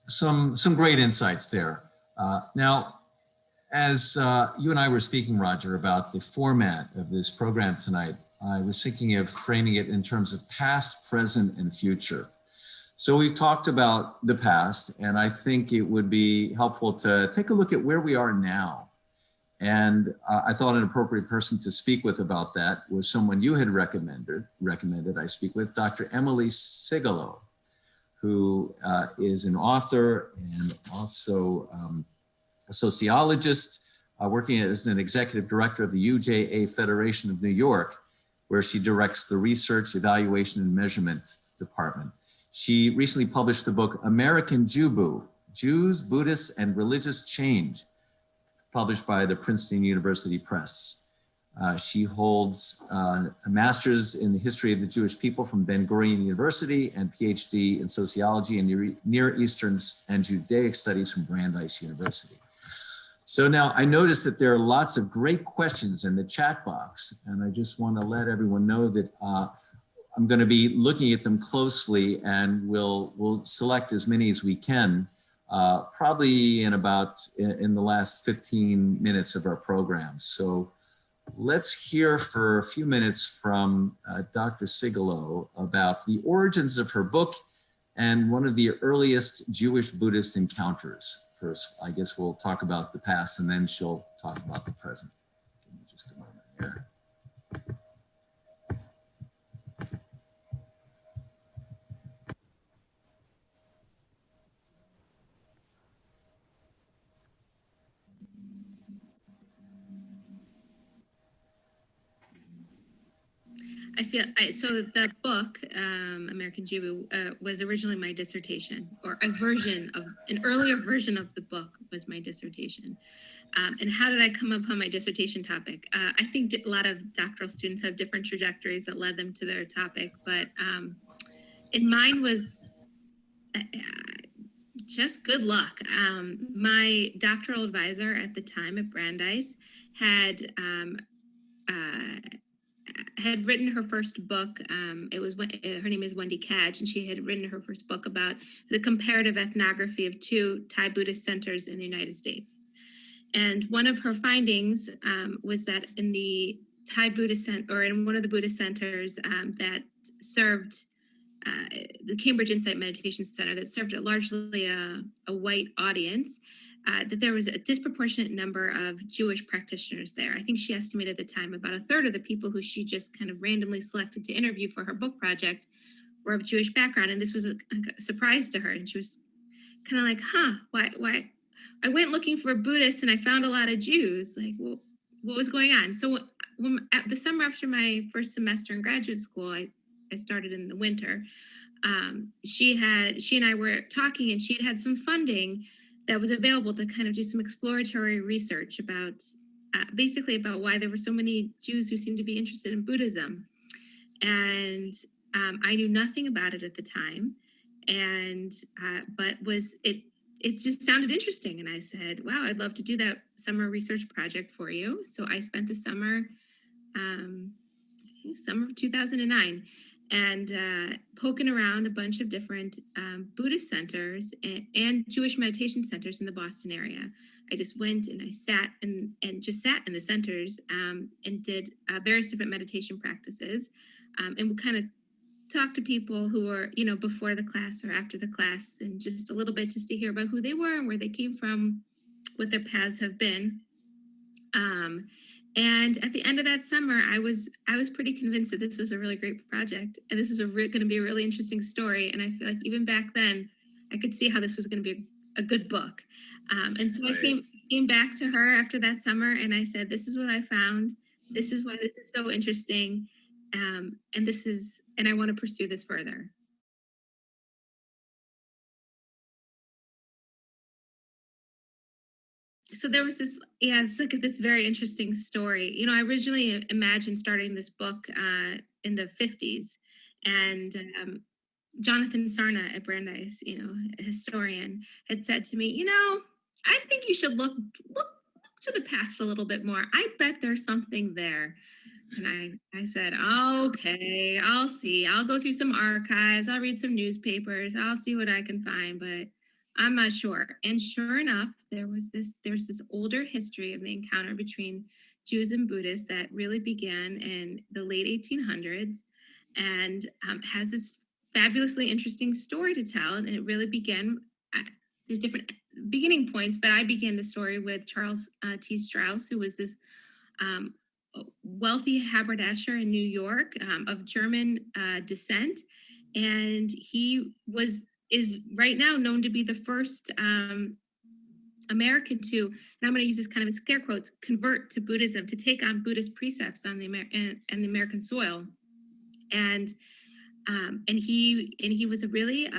Some great insights there. Now, as you and I were speaking, Roger, about the format of this program tonight, I was thinking of framing it in terms of past, present, and future. So we've talked about the past, and I think it would be helpful to take a look at where we are now. And I thought an appropriate person to speak with about that was someone you had recommended I speak with, Dr. Emily Sigalo, who is an author and also a sociologist, working as an executive director of the UJA Federation of New York, where she directs the Research, Evaluation, and Measurement Department. She recently published the book, American Jubu, Jews, Buddhists, and Religious Change, published by the Princeton University Press. She holds a master's in the history of the Jewish people from Ben Gurion University and PhD in sociology and Near Eastern and Judaic studies from Brandeis University. So now I noticed that there are lots of great questions in the chat box, and I just want to let everyone know that I'm going to be looking at them closely, and we'll select as many as we can, probably in the last 15 minutes of our program. So let's hear for a few minutes from Dr. Sigalo about the origins of her book and one of the earliest Jewish-Buddhist encounters. First, I guess we'll talk about the past, and then she'll talk about the present. Give me just a moment here. So the book, American Jew, was originally my dissertation, or an earlier version of the book was my dissertation. And how did I come upon my dissertation topic? I think a lot of doctoral students have different trajectories that led them to their topic, but in mine was just good luck. My doctoral advisor at the time at Brandeis had written her first book. Her name is Wendy Cadge, and she had written her first book about the comparative ethnography of 2 Thai Buddhist centers in the United States. And one of her findings was that in the Thai Buddhist center, or in one of the Buddhist centers that served the Cambridge Insight Meditation Center, that served largely a white audience, that there was a disproportionate number of Jewish practitioners there. I think she estimated at the time about a third of the people who she just kind of randomly selected to interview for her book project were of Jewish background. And this was a surprise to her. And she was kind of like, why? I went looking for Buddhists and I found a lot of Jews. Like, well, what was going on? So the summer after my first semester in graduate school, I started in the winter. She and I were talking, and she had some funding that was available to kind of do some exploratory research about basically about why there were so many Jews who seemed to be interested in Buddhism. And I knew nothing about it at the time, but it just sounded interesting. And I said, wow, I'd love to do that summer research project for you. So I spent the summer of 2009 and poking around a bunch of different Buddhist centers and Jewish meditation centers in the Boston area. I just went and I sat and just sat in the centers and did various different meditation practices, and we kind of talked to people who were, before the class or after the class, and just a little bit just to hear about who they were and where they came from, what their paths have been. And at the end of that summer, I was pretty convinced that this was a really great project, and this is going to be a really interesting story. And I feel like even back then, I could see how this was going to be a good book. And so I Right. came back to her after that summer and I said, this is what I found. This is why this is so interesting. And I want to pursue this further. So there was this, it's like this very interesting story. You know, I originally imagined starting this book in the 50s, and Jonathan Sarna at Brandeis, you know, a historian, had said to me, you know, I think you should look to the past a little bit more. I bet there's something there. And I said, okay, I'll see. I'll go through some archives. I'll read some newspapers. I'll see what I can find, but I'm not sure. And sure enough, there's this older history of the encounter between Jews and Buddhists that really began in the late 1800s and has this fabulously interesting story to tell. And it really began, there's different beginning points, but I began the story with Charles T. Strauss, who was this wealthy haberdasher in New York of German descent. And he is right now known to be the first American to, and I'm going to use this kind of in scare quotes, convert to Buddhism, to take on Buddhist precepts on the American soil. And he was a really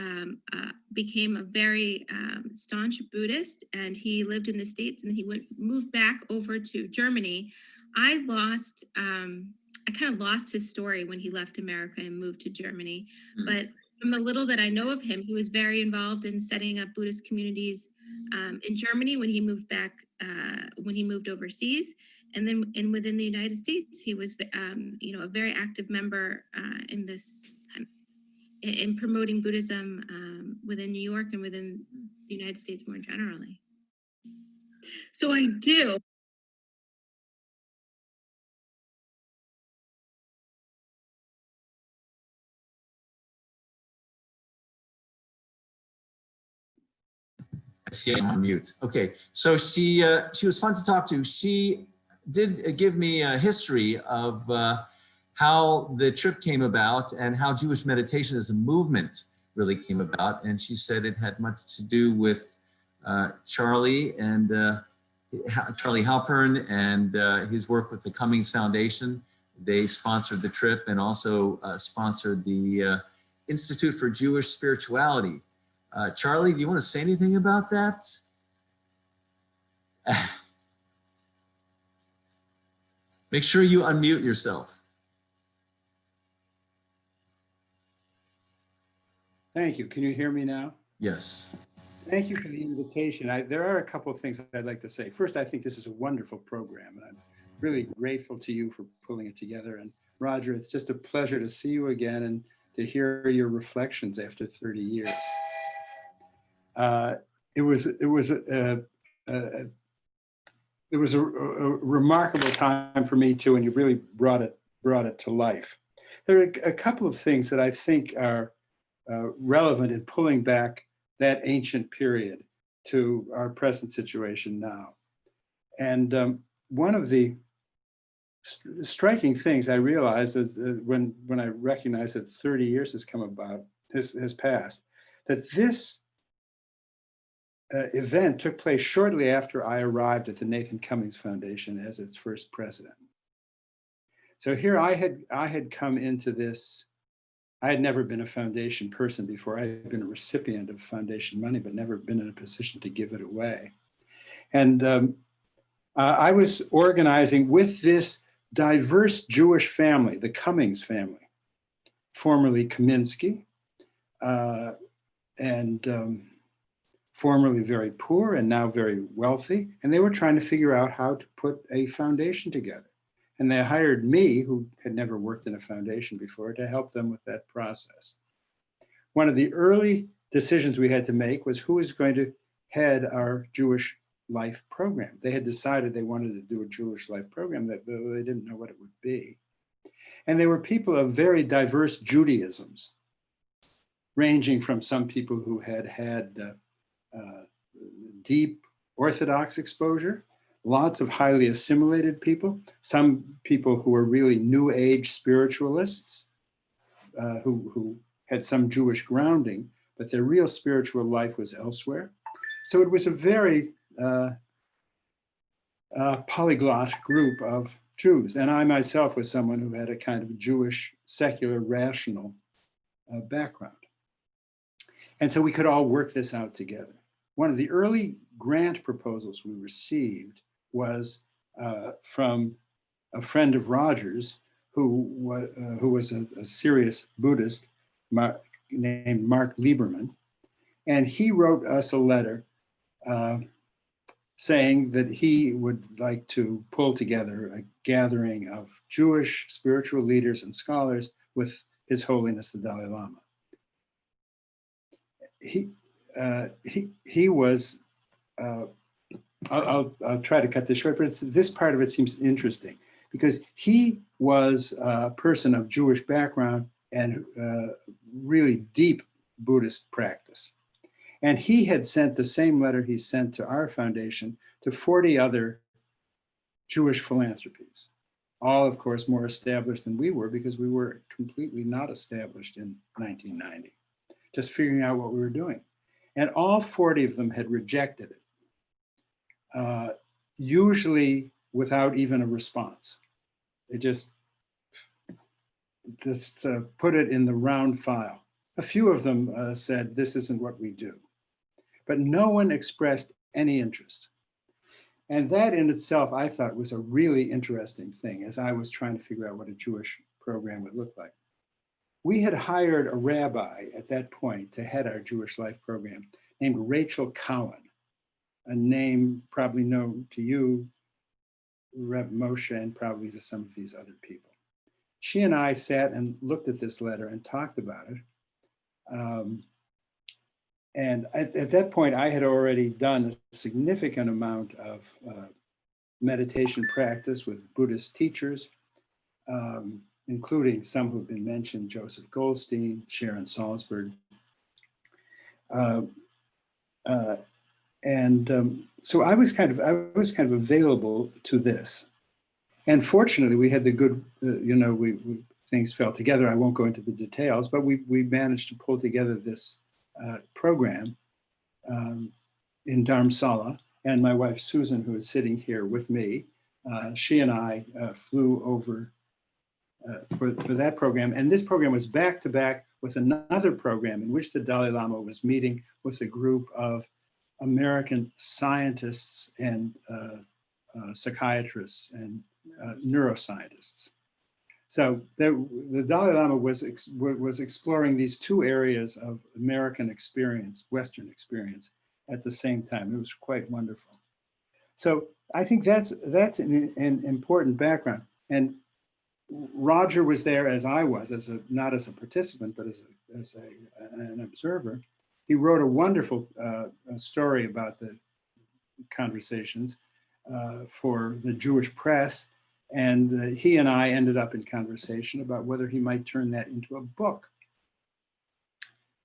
became a very staunch Buddhist, and he lived in the States, and he moved back over to Germany. I kind of lost his story when he left America and moved to Germany. But from the little that I know of him, he was very involved in setting up Buddhist communities in Germany when he moved back, when he moved overseas. And then within the United States, he was, you know, a very active member in in promoting Buddhism within New York and within the United States more generally. So I do. I see I'm on mute. Okay, so she was fun to talk to. She did give me a history of how the trip came about and how Jewish meditation as a movement really came about. And she said it had much to do with Charlie and Charlie Halpern and his work with the Cummings Foundation. They sponsored the trip and also sponsored the Institute for Jewish Spirituality. Charlie, do you want to say anything about that? Make sure you unmute yourself. Thank you. Can you hear me now? Yes. Thank you for the invitation. There are a couple of things I'd like to say. First, I think this is a wonderful program, and I'm really grateful to you for pulling it together. And Roger, it's just a pleasure to see you again and to hear your reflections after 30 years. It was a remarkable time for me too, and you really brought it to life. There are a couple of things that I think are relevant in pulling back that ancient period to our present situation now. And one of the striking things I realized is when I recognized that 30 years has come about, has passed, that this event took place shortly after I arrived at the Nathan Cummings Foundation as its first president. So here I had come into this. I had never been a foundation person before. I had been a recipient of foundation money, but never been in a position to give it away. And I was organizing with this diverse Jewish family, the Cummings family, formerly Kaminsky, and formerly very poor and now very wealthy. And they were trying to figure out how to put a foundation together. And they hired me, who had never worked in a foundation before, to help them with that process. One of the early decisions we had to make was who was going to head our Jewish life program. They had decided they wanted to do a Jewish life program, that they didn't know what it would be. And they were people of very diverse Judaisms, ranging from some people who had had deep Orthodox exposure, lots of highly assimilated people, some people who were really New Age spiritualists who had some Jewish grounding, but their real spiritual life was elsewhere. So it was a very polyglot group of Jews. And I myself was someone who had a kind of Jewish, secular, rational background. And so we could all work this out together. One of the early grant proposals we received was from a friend of Roger's who was a serious Buddhist named Mark Lieberman. And he wrote us a letter saying that he would like to pull together a gathering of Jewish spiritual leaders and scholars with His Holiness the Dalai Lama. He was, I'll try to cut this short, but this part of it seems interesting because he was a person of Jewish background and really deep Buddhist practice. And he had sent the same letter he sent to our foundation to 40 other Jewish philanthropies, all of course more established than we were because we were completely not established in 1990, just figuring out what we were doing. And all 40 of them had rejected it, usually without even a response. They just put it in the round file. A few of them said, this isn't what we do. But no one expressed any interest. And that in itself, I thought was a really interesting thing as I was trying to figure out what a Jewish program would look like. We had hired a rabbi at that point to head our Jewish Life program named Rachel Cowan, a name probably known to you, Reb Moshe, and probably to some of these other people. She and I sat and looked at this letter and talked about it. And at that point, I had already done a significant amount of meditation practice with Buddhist teachers, including some who've been mentioned, Joseph Goldstein, Sharon Salzberg. So I was kind of available to this. And fortunately, we had the good, things fell together. I won't go into the details, but we managed to pull together this program in Dharamsala. And my wife, Susan, who is sitting here with me, she and I flew over for that program. And this program was back to back with another program in which the Dalai Lama was meeting with a group of American scientists and psychiatrists and neuroscientists. So the Dalai Lama was exploring these two areas of American experience, Western experience, at the same time. It was quite wonderful. So I think that's an important background. And Roger was there as I was, not as a participant, but as an observer. He wrote a wonderful story about the conversations for the Jewish press. And he and I ended up in conversation about whether he might turn that into a book.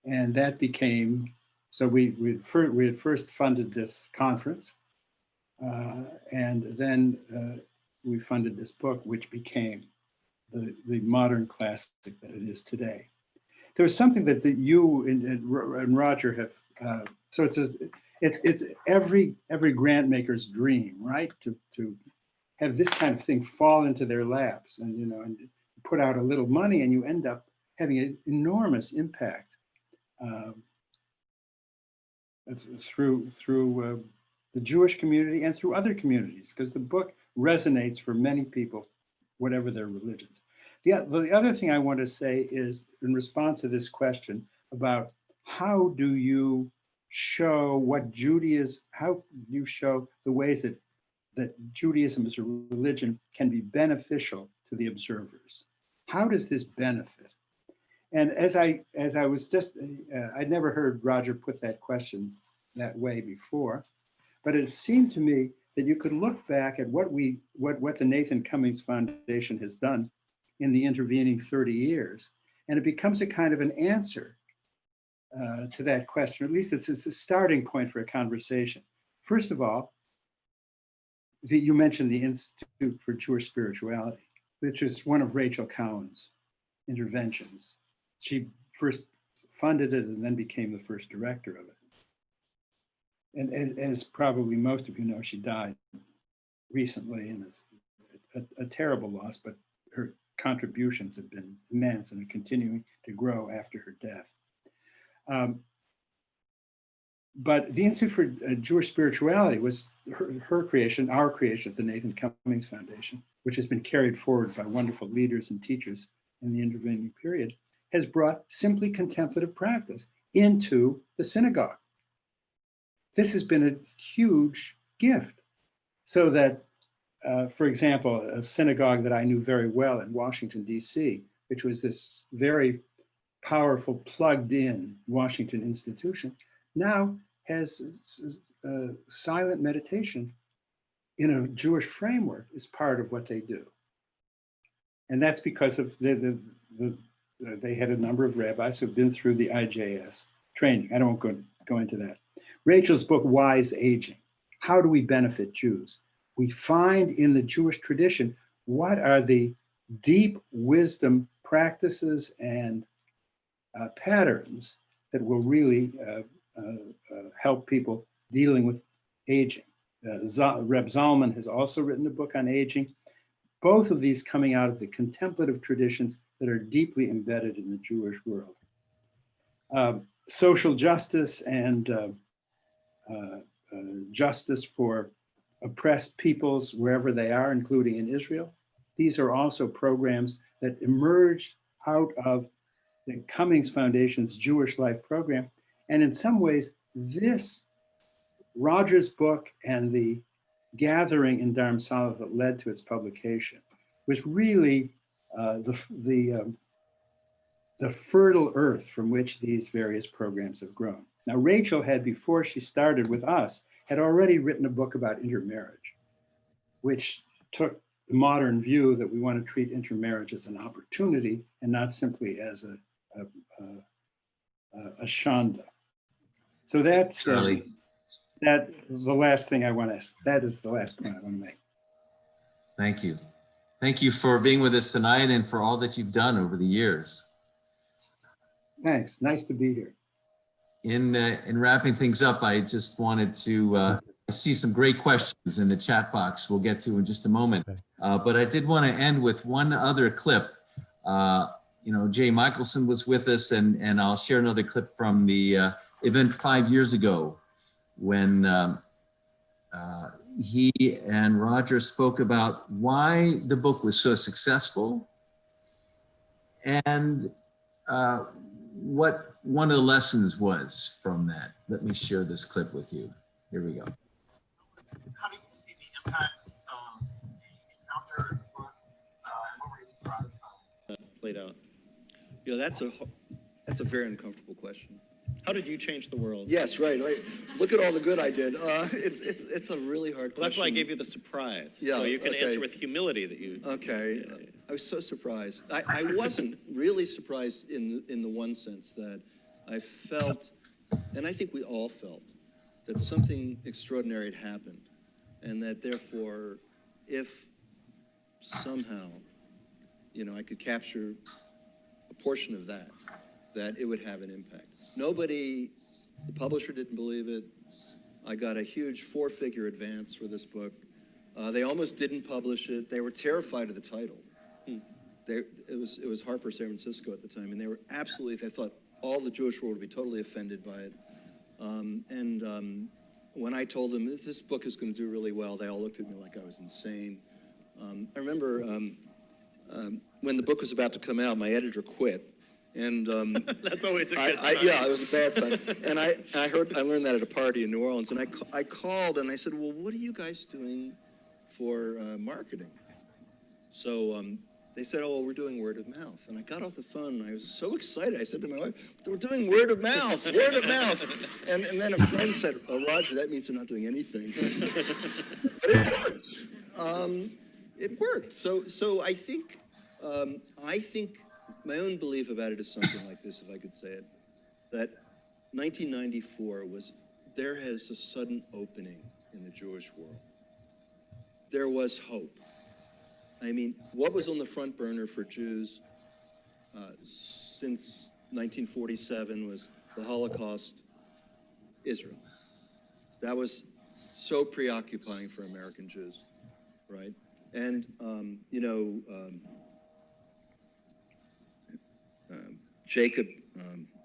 And that became, so we had first funded this conference, and then we funded this book, which became the modern classic that it is today. There was something that you and Roger have, so it's every grant maker's dream, right? To have this kind of thing fall into their laps and, and put out a little money and you end up having an enormous impact through the Jewish community and through other communities, because the book resonates for many people, whatever their religions. The other thing I want to say is in response to this question about how do you show what Judaism, how do you show the ways that Judaism as a religion can be beneficial to the observers? How does this benefit? And as I was just, I'd never heard Roger put that question that way before, but it seemed to me that you could look back at what the Nathan Cummings Foundation has done in the intervening 30 years, and it becomes a kind of an answer to that question. At least it's a starting point for a conversation. First of all, you mentioned the Institute for Jewish Spirituality, which is one of Rachel Cowan's interventions. She first funded it and then became the first director of it. and as probably most of you know, she died recently, and it's a terrible loss, but her contributions have been immense and are continuing to grow after her death. But the Institute for Jewish Spirituality was her creation, our creation at the Nathan Cummings Foundation, which has been carried forward by wonderful leaders and teachers in the intervening period, has brought simply contemplative practice into the synagogue. This has been a huge gift, so that, for example, a synagogue that I knew very well in Washington, D.C., which was this very powerful, plugged-in Washington institution, now has silent meditation in a Jewish framework as part of what they do. And that's because of they had a number of rabbis who've been through the IJS training. I don't go into that. Rachel's book, Wise Aging. How do we benefit Jews? We find in the Jewish tradition, what are the deep wisdom practices and patterns that will really help people dealing with aging. Reb Zalman has also written a book on aging. Both of these coming out of the contemplative traditions that are deeply embedded in the Jewish world. Social justice and justice for oppressed peoples wherever they are, including in Israel. These are also programs that emerged out of the Cummings Foundation's Jewish Life program. And in some ways, this Roger's book and the gathering in Dharamsala that led to its publication was really the fertile earth from which these various programs have grown. Now, Rachel had, before she started with us, had already written a book about intermarriage, which took the modern view that we want to treat intermarriage as an opportunity and not simply as a shanda. So that's the last thing I want to, that is the last point I want to make. Thank you. Thank you for being with us tonight and for all that you've done over the years. Thanks, nice to be here. In wrapping things up, I just wanted to, I see some great questions in the chat box we'll get to in just a moment. But I did want to end with one other clip. You know, Jay Michelson was with us, and I'll share another clip from the event 5 years ago when he and Roger spoke about why the book was so successful and what one of the lessons was from that. Let me share this clip with you. Here we go. How do you see the impact of the encounter book and what were you surprised by? Played out. You know, that's a very uncomfortable question. How did you change the world? Yes, right. Look at all the good I did. It's a really hard question. Well, that's why I gave you the surprise. Yeah, so you can okay. answer with humility that you. Okay. I was so surprised. I wasn't really surprised in the one sense that I felt, and I think we all felt, that something extraordinary had happened, and that therefore, if somehow, you know, I could capture a portion of that it would have an impact. Nobody, the publisher didn't believe it. I got a huge 4-figure advance for this book. They almost didn't publish it. They were terrified of the title. It was Harper San Francisco at the time, and they were absolutely, they thought all the Jewish world would be totally offended by it. When I told them this book is going to do really well, they all looked at me like I was insane. I remember when the book was about to come out, my editor quit. And that's always a good sign. Yeah, it was a bad sign. And I learned that at a party in New Orleans. And I called and I said, well, what are you guys doing for marketing? So they said, oh, well, we're doing word of mouth. And I got off the phone and I was so excited. I said to my wife, we're doing word of mouth, word of mouth. And then a friend said, oh, Roger, that means they're not doing anything. But it worked. So I think my own belief about it is something like this, if I could say it, that 1994 there has a sudden opening in the Jewish world. There was hope. I mean, what was on the front burner for Jews since 1947 was the Holocaust, Israel. That was so preoccupying for American Jews, right? And, Jacob,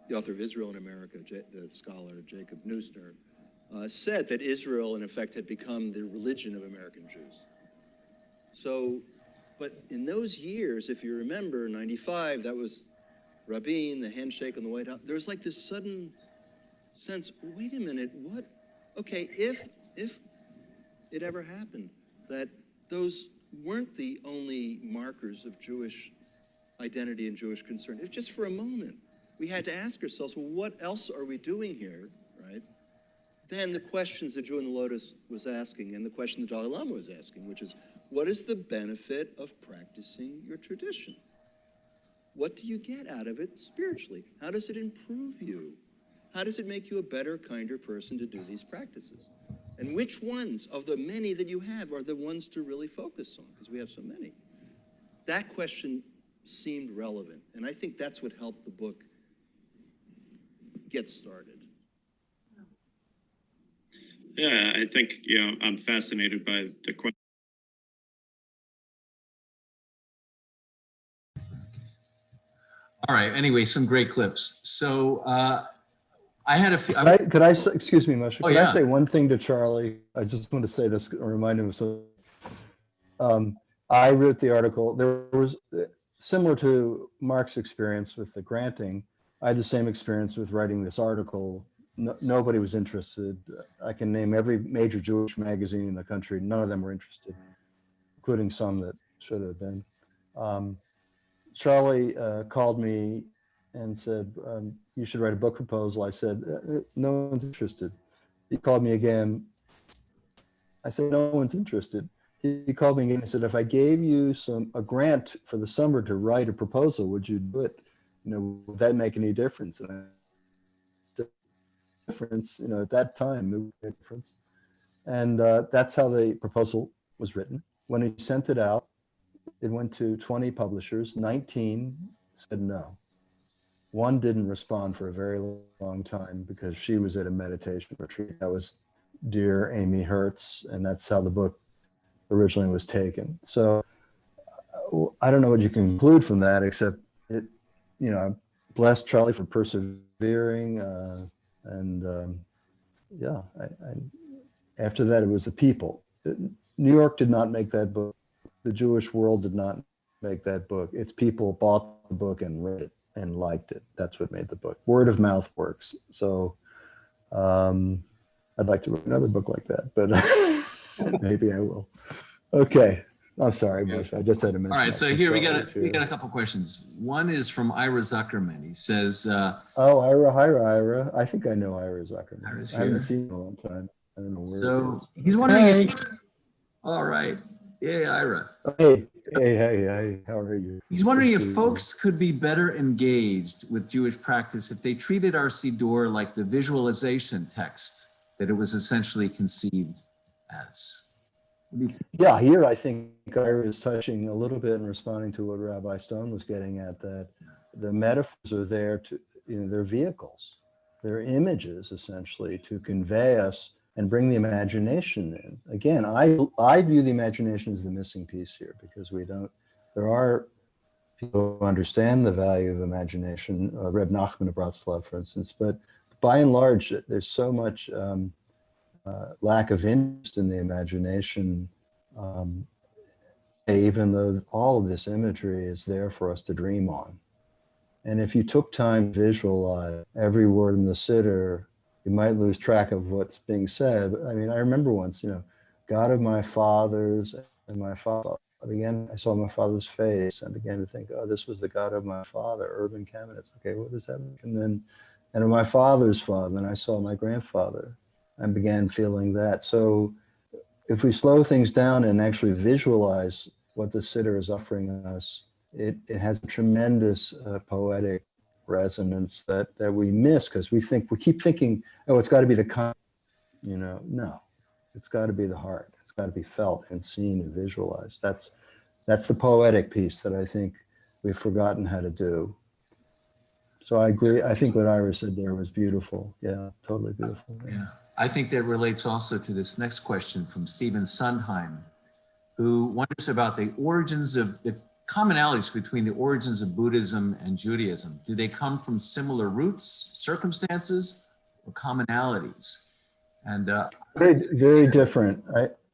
the author of Israel in America, the scholar Jacob Neusner, said that Israel, in effect, had become the religion of American Jews. So, but in those years, if you remember, 95, that was Rabin, the handshake on the White House. There was like this sudden sense, wait a minute, what? Okay, if it ever happened that those weren't the only markers of Jewish identity and Jewish concern, if just for a moment we had to ask ourselves, well, what else are we doing here, right? Then the questions the Jew in the Lotus was asking, and the question the Dalai Lama was asking, which is, what is the benefit of practicing your tradition? What do you get out of it spiritually? How does it improve you? How does it make you a better, kinder person to do these practices? And which ones of the many that you have are the ones to really focus on? Because we have so many. That question seemed relevant. And I think that's what helped the book get started. Yeah, I think, I'm fascinated by the question. All right. Anyway, some great clips. So I had a few. Could I say, excuse me, Moshe, Oh, could yeah. I say one thing to Charlie? I just want to say this, remind him of something. I wrote the article. There was, similar to Mark's experience with the granting, I had the same experience with writing this article. Nobody was interested. I can name every major Jewish magazine in the country. None of them were interested, including some that should have been. Charlie called me and said, you should write a book proposal. I said, no one's interested. He called me again. I said, no one's interested. He called me again and said, if I gave you a grant for the summer to write a proposal, would you do it? Would that make any difference? And I said, difference, at that time, it would make a difference. And that's how the proposal was written. When he sent it out, it went to 20 publishers, 19 said no. One didn't respond for a very long time because she was at a meditation retreat. That was dear Amy Hertz, and that's how the book originally was taken. So I don't know what you can conclude from that, except it, bless Charlie for persevering. After that, it was the people. New York did not make that book. The Jewish world did not make that book. It's people bought the book and read it and liked it. That's what made the book. Word of mouth works. So I'd like to write another book like that, but maybe I will. Okay. I'm sorry, Bush. I just had to mention. All right. So here we got a couple questions. One is from Ira Zuckerman. He says, oh, Ira. Hi, Ira. I think I know Ira Zuckerman. Ira's I haven't here. seen him in a long time. I don't know where So he is. he's wondering Hey. if, all right. Yeah, Ira. Hey, how are you? He's wondering Good to if see you. folks could be better engaged with Jewish practice if they treated our Siddur like the visualization text that it was essentially conceived as. What do you think? Yeah, here I think Ira is touching a little bit and responding to what Rabbi Stone was getting at, that the metaphors are there to, they're vehicles. They're images essentially to convey us and bring the imagination in. Again, I view the imagination as the missing piece here, because there are people who understand the value of imagination, Reb Nachman of Bratslav, for instance, but by and large, there's so much lack of interest in the imagination, even though all of this imagery is there for us to dream on. And if you took time to visualize every word in the Siddur, you might lose track of what's being said. I mean, I remember once, God of my fathers and my father. Again, I saw my father's face and began to think, oh, this was the God of my father, Urban Kamenetz. Okay, what does that mean? And of my father's father, and I saw my grandfather and began feeling that. So if we slow things down and actually visualize what the Siddur is offering us, it has a tremendous poetic resonance that we miss, because we keep thinking, oh, it's got to be the content. No, it's got to be the heart. It's got to be felt and seen and visualized. That's the poetic piece that I think we've forgotten how to do. So I agree. I think what Ira said there was beautiful. Yeah, totally beautiful. Yeah. I think that relates also to this next question from Stephen Sondheim, who wonders about the origins of the commonalities between the origins of Buddhism and Judaism. Do they come from similar roots, circumstances, or commonalities? And very, very different.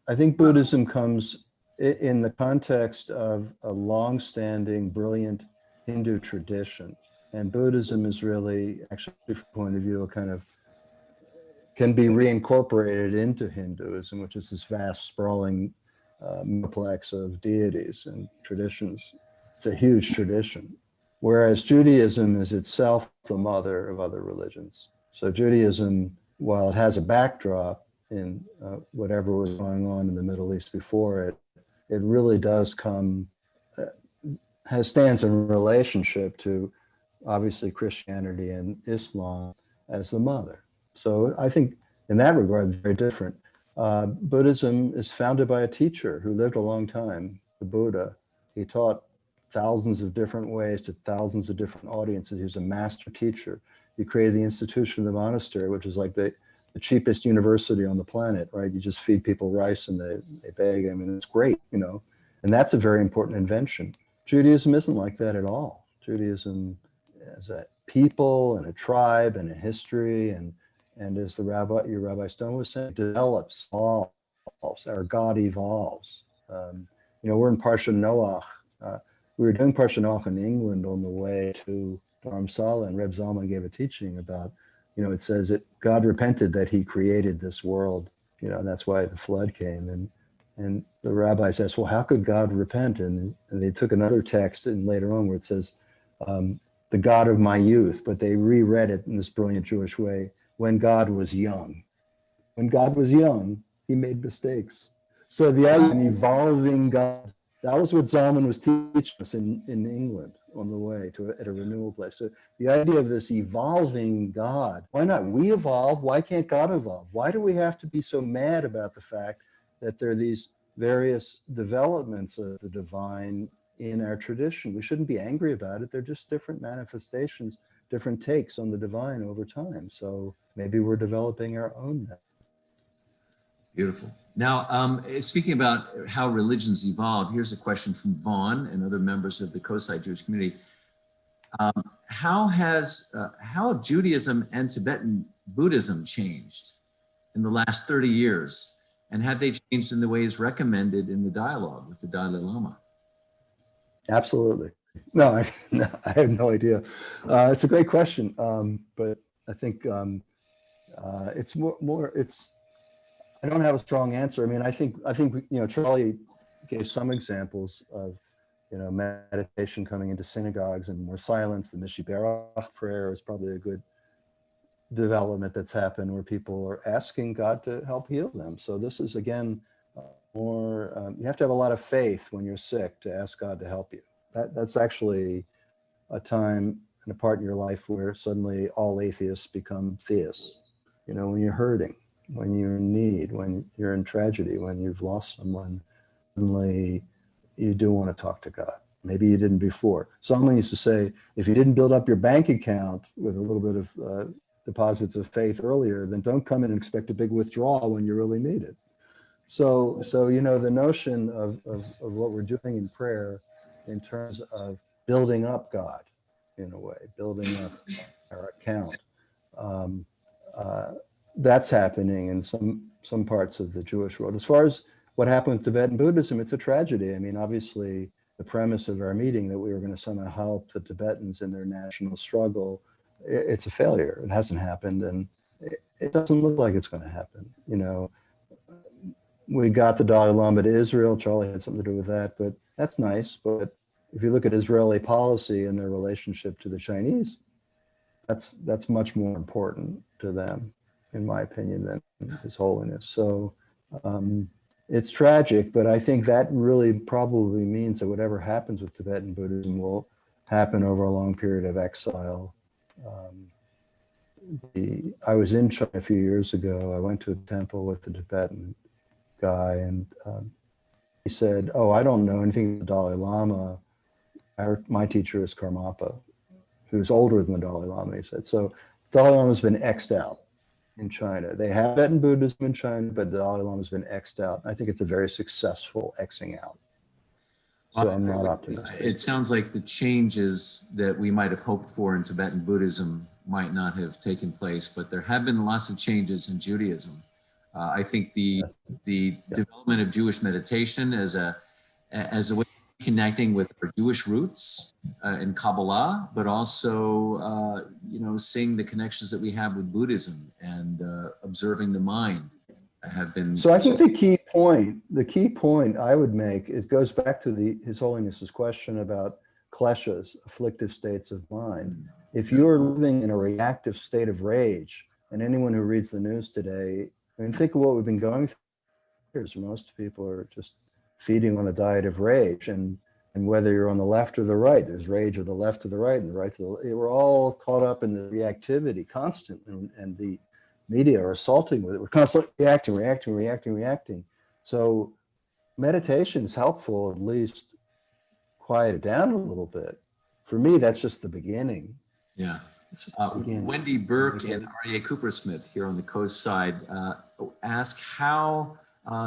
I think Buddhism comes in the context of a long-standing, brilliant Hindu tradition. And Buddhism is really, actually, from the point of view, a kind of can be reincorporated into Hinduism, which is this vast, sprawling complex of deities and traditions. It's a huge tradition. Whereas Judaism is itself the mother of other religions. So Judaism, while it has a backdrop in whatever was going on in the Middle East before it, it really does come, stands in relationship to obviously Christianity and Islam as the mother. So I think in that regard, very different. Buddhism is founded by a teacher who lived a long time, the Buddha. He taught thousands of different ways to thousands of different audiences. He was a master teacher. He created the institution of the monastery, which is like the cheapest university on the planet, right? You just feed people rice and they beg. I mean, it's great, you know, and that's a very important invention. Judaism isn't like that at all. Judaism is a people and a tribe and a history, and as your Rabbi Stone was saying, develops, evolves, our God evolves. You know, we're in Parsha Noach. We were doing Parsha Noach in England on the way to Dharamsala, and Reb Zalman gave a teaching about, you know, it says that God repented that he created this world, you know, and that's why the flood came. And the rabbis asked, well, how could God repent? And they took another text and later on where it says, the God of my youth, but they reread it in this brilliant Jewish way, when God was young. When God was young, he made mistakes. So the idea of an evolving God, that was what Zalman was teaching us in England on the way at a renewal place. So the idea of this evolving God, why not we evolve? Why can't God evolve? Why do we have to be so mad about the fact that there are these various developments of the divine in our tradition? We shouldn't be angry about it. They're just different manifestations, different takes on the divine over time. So maybe we're developing our own now. Beautiful. Now, speaking about how religions evolve, here's a question from Vaughn and other members of the Kosai Jewish community. How have Judaism and Tibetan Buddhism changed in the last 30 years? And have they changed in the ways recommended in the dialogue with the Dalai Lama? Absolutely. No, I have no idea. It's a great question, but I think it's more. I don't have a strong answer. I mean, I think you know, Charlie gave some examples of, you know, meditation coming into synagogues and more silence. The Mishi Berach prayer is probably a good development that's happened where people are asking God to help heal them. So this is again more. You have to have a lot of faith when you're sick to ask God to help you. That's actually a time and a part in your life where suddenly all atheists become theists. You know, when you're hurting, when you're in need, when you're in tragedy, when you've lost someone, suddenly you do want to talk to God. Maybe you didn't before. Someone used to say, if you didn't build up your bank account with a little bit of deposits of faith earlier, then don't come in and expect a big withdrawal when you really need it. So you know, the notion of what we're doing in prayer in terms of building up God, in a way, building up our account, that's happening in some parts of the Jewish world. As far as what happened with Tibetan Buddhism, it's a tragedy. I mean, obviously, the premise of our meeting that we were going to somehow help the Tibetans in their national struggle, it's a failure. It hasn't happened, and it doesn't look like it's going to happen. You know, we got the Dalai Lama to Israel. Charlie had something to do with that, but that's nice. But if you look at Israeli policy and their relationship to the Chinese, that's much more important to them, in my opinion, than His Holiness. So it's tragic, but I think that really probably means that whatever happens with Tibetan Buddhism will happen over a long period of exile. I was in China a few years ago. I went to a temple with the Tibetan guy, and he said, "Oh, I don't know anything about the Dalai Lama. My teacher is Karmapa, who's older than the Dalai Lama," he said. So Dalai Lama's been X'd out. in China. They have Tibetan Buddhism in China, but the Dalai Lama has been X'd out. I think it's a very successful Xing out. So I'm not optimistic. It sounds like the changes that we might have hoped for in Tibetan Buddhism might not have taken place, but there have been lots of changes in Judaism. I think the development of Jewish meditation as a way of connecting with our Jewish roots in Kabbalah, but also seeing the connections that we have with Buddhism and observing the mind have been. So I think the key point I would make, it goes back to His Holiness's question about kleshas, afflictive states of mind. If you are living in a reactive state of rage, and anyone who reads the news today, I mean, think of what we've been going through. Most people are just feeding on a diet of rage, and whether you're on the left or the right, there's rage of the left to the right and the right to the. We're all caught up in the reactivity constantly, and the media are assaulting with it. We're constantly reacting. So meditation is helpful, at least quiet it down a little bit. For me, that's just the beginning. Yeah. Wendy Burke and R.A. Coopersmith here on the coast side ask how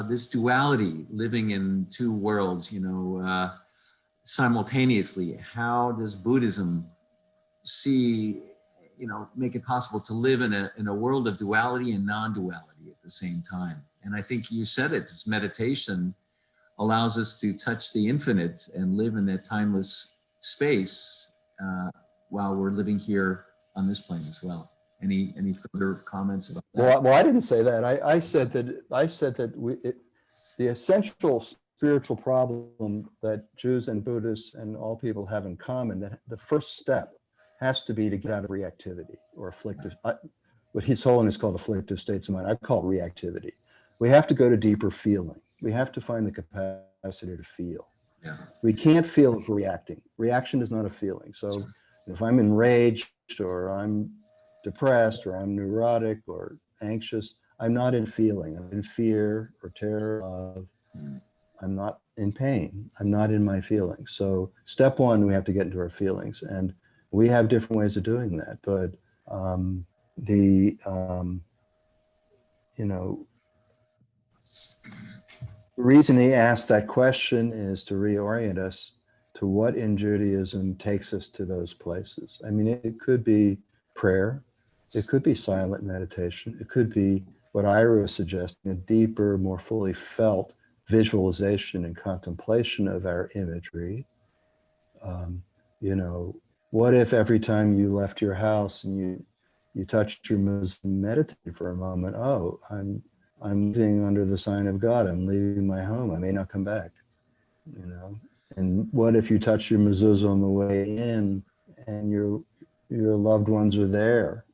this duality, living in two worlds, simultaneously, how does Buddhism make it possible to live in a world of duality and non-duality at the same time? And I think you said it, it's meditation allows us to touch the infinite and live in that timeless space while we're living here on this plane as well. Any further comments about that? Well, I didn't say that. I said that the essential spiritual problem that Jews and Buddhists and all people have in common, that the first step has to be to get out of reactivity or afflictive, what His Holiness called afflictive states of mind. I call it reactivity. We have to go to deeper feeling. We have to find the capacity to feel. Yeah. We can't feel if we're reacting. Reaction is not a feeling. So if I'm enraged or I'm depressed or I'm neurotic or anxious, I'm not in feeling. I'm in fear or terror of. I'm not in pain. I'm not in my feelings. So step one, we have to get into our feelings, and we have different ways of doing that. But the reason he asked that question is to reorient us to what in Judaism takes us to those places. I mean, it could be prayer, it could be silent meditation, it could be what Ira was suggesting, a deeper, more fully felt visualization and contemplation of our imagery. What if every time you left your house and you touched your moves and meditated for a moment, oh, I'm living under the sign of God, I'm leaving my home, I may not come back, And what if you touch your mezuzah on the way in and your loved ones are there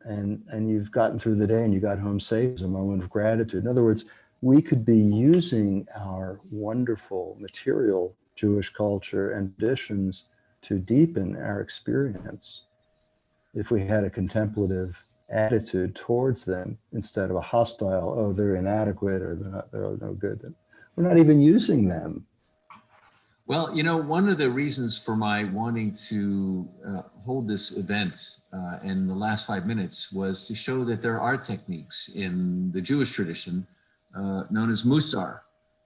and you've gotten through the day and you got home safe as a moment of gratitude. In other words, we could be using our wonderful material Jewish culture and traditions to deepen our experience if we had a contemplative attitude towards them instead of a hostile, oh, they're inadequate or they're no good. We're not even using them. Well, one of the reasons for my wanting to hold this event in the last 5 minutes was to show that there are techniques in the Jewish tradition known as Musar.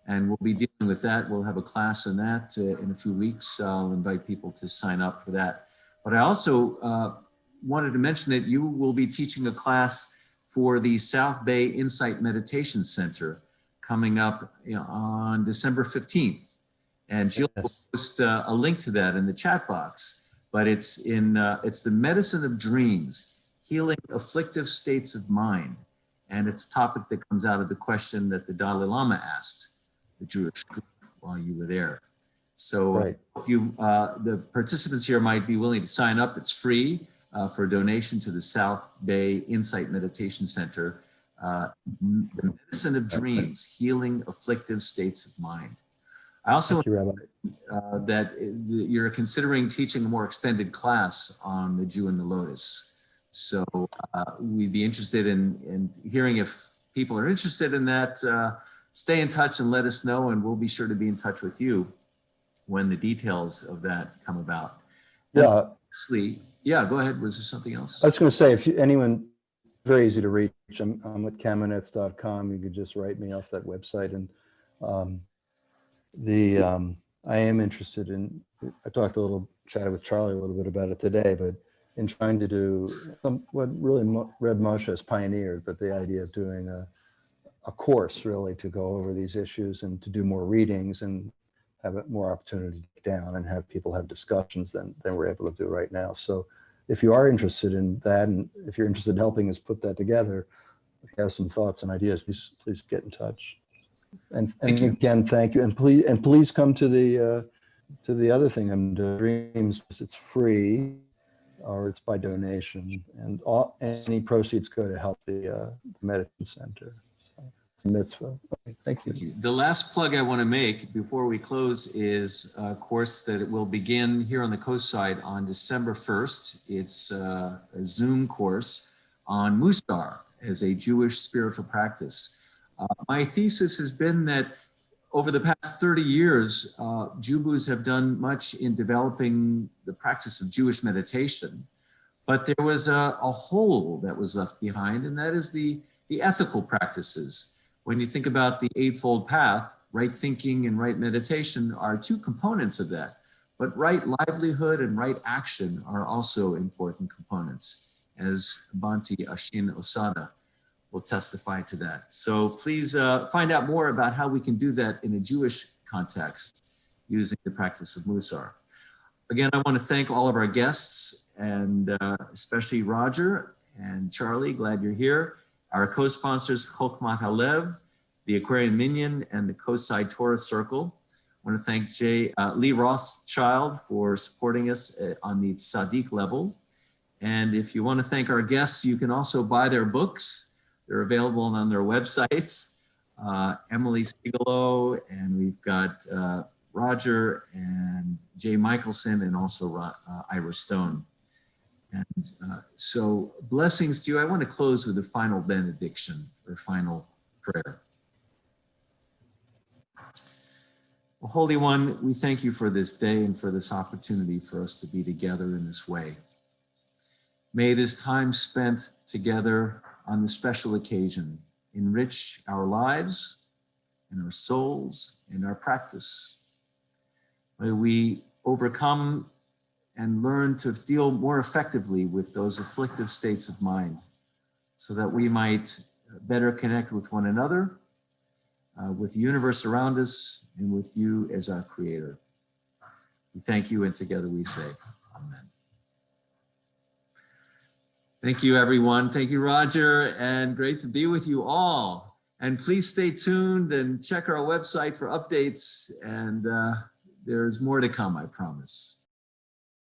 And we'll be dealing with that. We'll have a class on that in a few weeks. I'll invite people to sign up for that. But I also wanted to mention that you will be teaching a class for the South Bay Insight Meditation Center coming up on December 15th. And Jill will post a link to that in the chat box. But it's the medicine of dreams, healing afflictive states of mind. And it's a topic that comes out of the question that the Dalai Lama asked the Jewish group while you were there. So right. The participants here might be willing to sign up. It's free for a donation to the South Bay Insight Meditation Center. The medicine of dreams, healing afflictive states of mind. I also that you're considering teaching a more extended class on the Jew and the Lotus. So we'd be interested in hearing if people are interested in that. Stay in touch and let us know, and we'll be sure to be in touch with you when the details of that come about. Yeah. Yeah, go ahead. Was there something else? I was going to say, if anyone very easy to reach. I'm at kamenetz.com. You could just write me off that website. And I am interested in, I talked a little, chatted with Charlie a little bit about it today, but in trying to do what really Reb Moshe has pioneered, but the idea of doing a course really to go over these issues and to do more readings and have more opportunity to get down and have people have discussions than we're able to do right now. So if you are interested in that, and if you're interested in helping us put that together, if you have some thoughts and ideas, please get in touch. And again, thank you. And please come to the other thing I'm doing, Dreams. It's free, or it's by donation, and any proceeds go to help the Medicine Center. So it's a mitzvah. Okay, thank you. The last plug I want to make before we close is a course that it will begin here on the coast side on December 1st. It's a Zoom course on Musar as a Jewish spiritual practice. My thesis has been that over the past 30 years, Jubus have done much in developing the practice of Jewish meditation, but there was a hole that was left behind, and that is the ethical practices. When you think about the Eightfold Path, right thinking and right meditation are two components of that, but right livelihood and right action are also important components, as Bhante Ashin Osada will testify to that. So please find out more about how we can do that in a Jewish context using the practice of Musar. Again, I want to thank all of our guests, and especially Roger and Charlie, glad you're here. Our co-sponsors, Chokmat Halev, the Aquarian Minyan, and the Coastside Torah Circle. I want to thank Lee Rothschild for supporting us on the Tzaddik level. And if you want to thank our guests, you can also buy their books. They're available on their websites. Emily Sigalo, and we've got Roger and Jay Michelson, and also Ira Stone. And so blessings to you. I want to close with a final benediction or final prayer. Well, Holy One, we thank you for this day and for this opportunity for us to be together in this way. May this time spent together on this special occasion enrich our lives and our souls and our practice. May we overcome and learn to deal more effectively with those afflictive states of mind so that we might better connect with one another, with the universe around us, and with you as our creator. We thank you, and together we say, amen. Thank you, everyone. Thank you, Roger, and great to be with you all. And please stay tuned and check our website for updates, and there's more to come, I promise.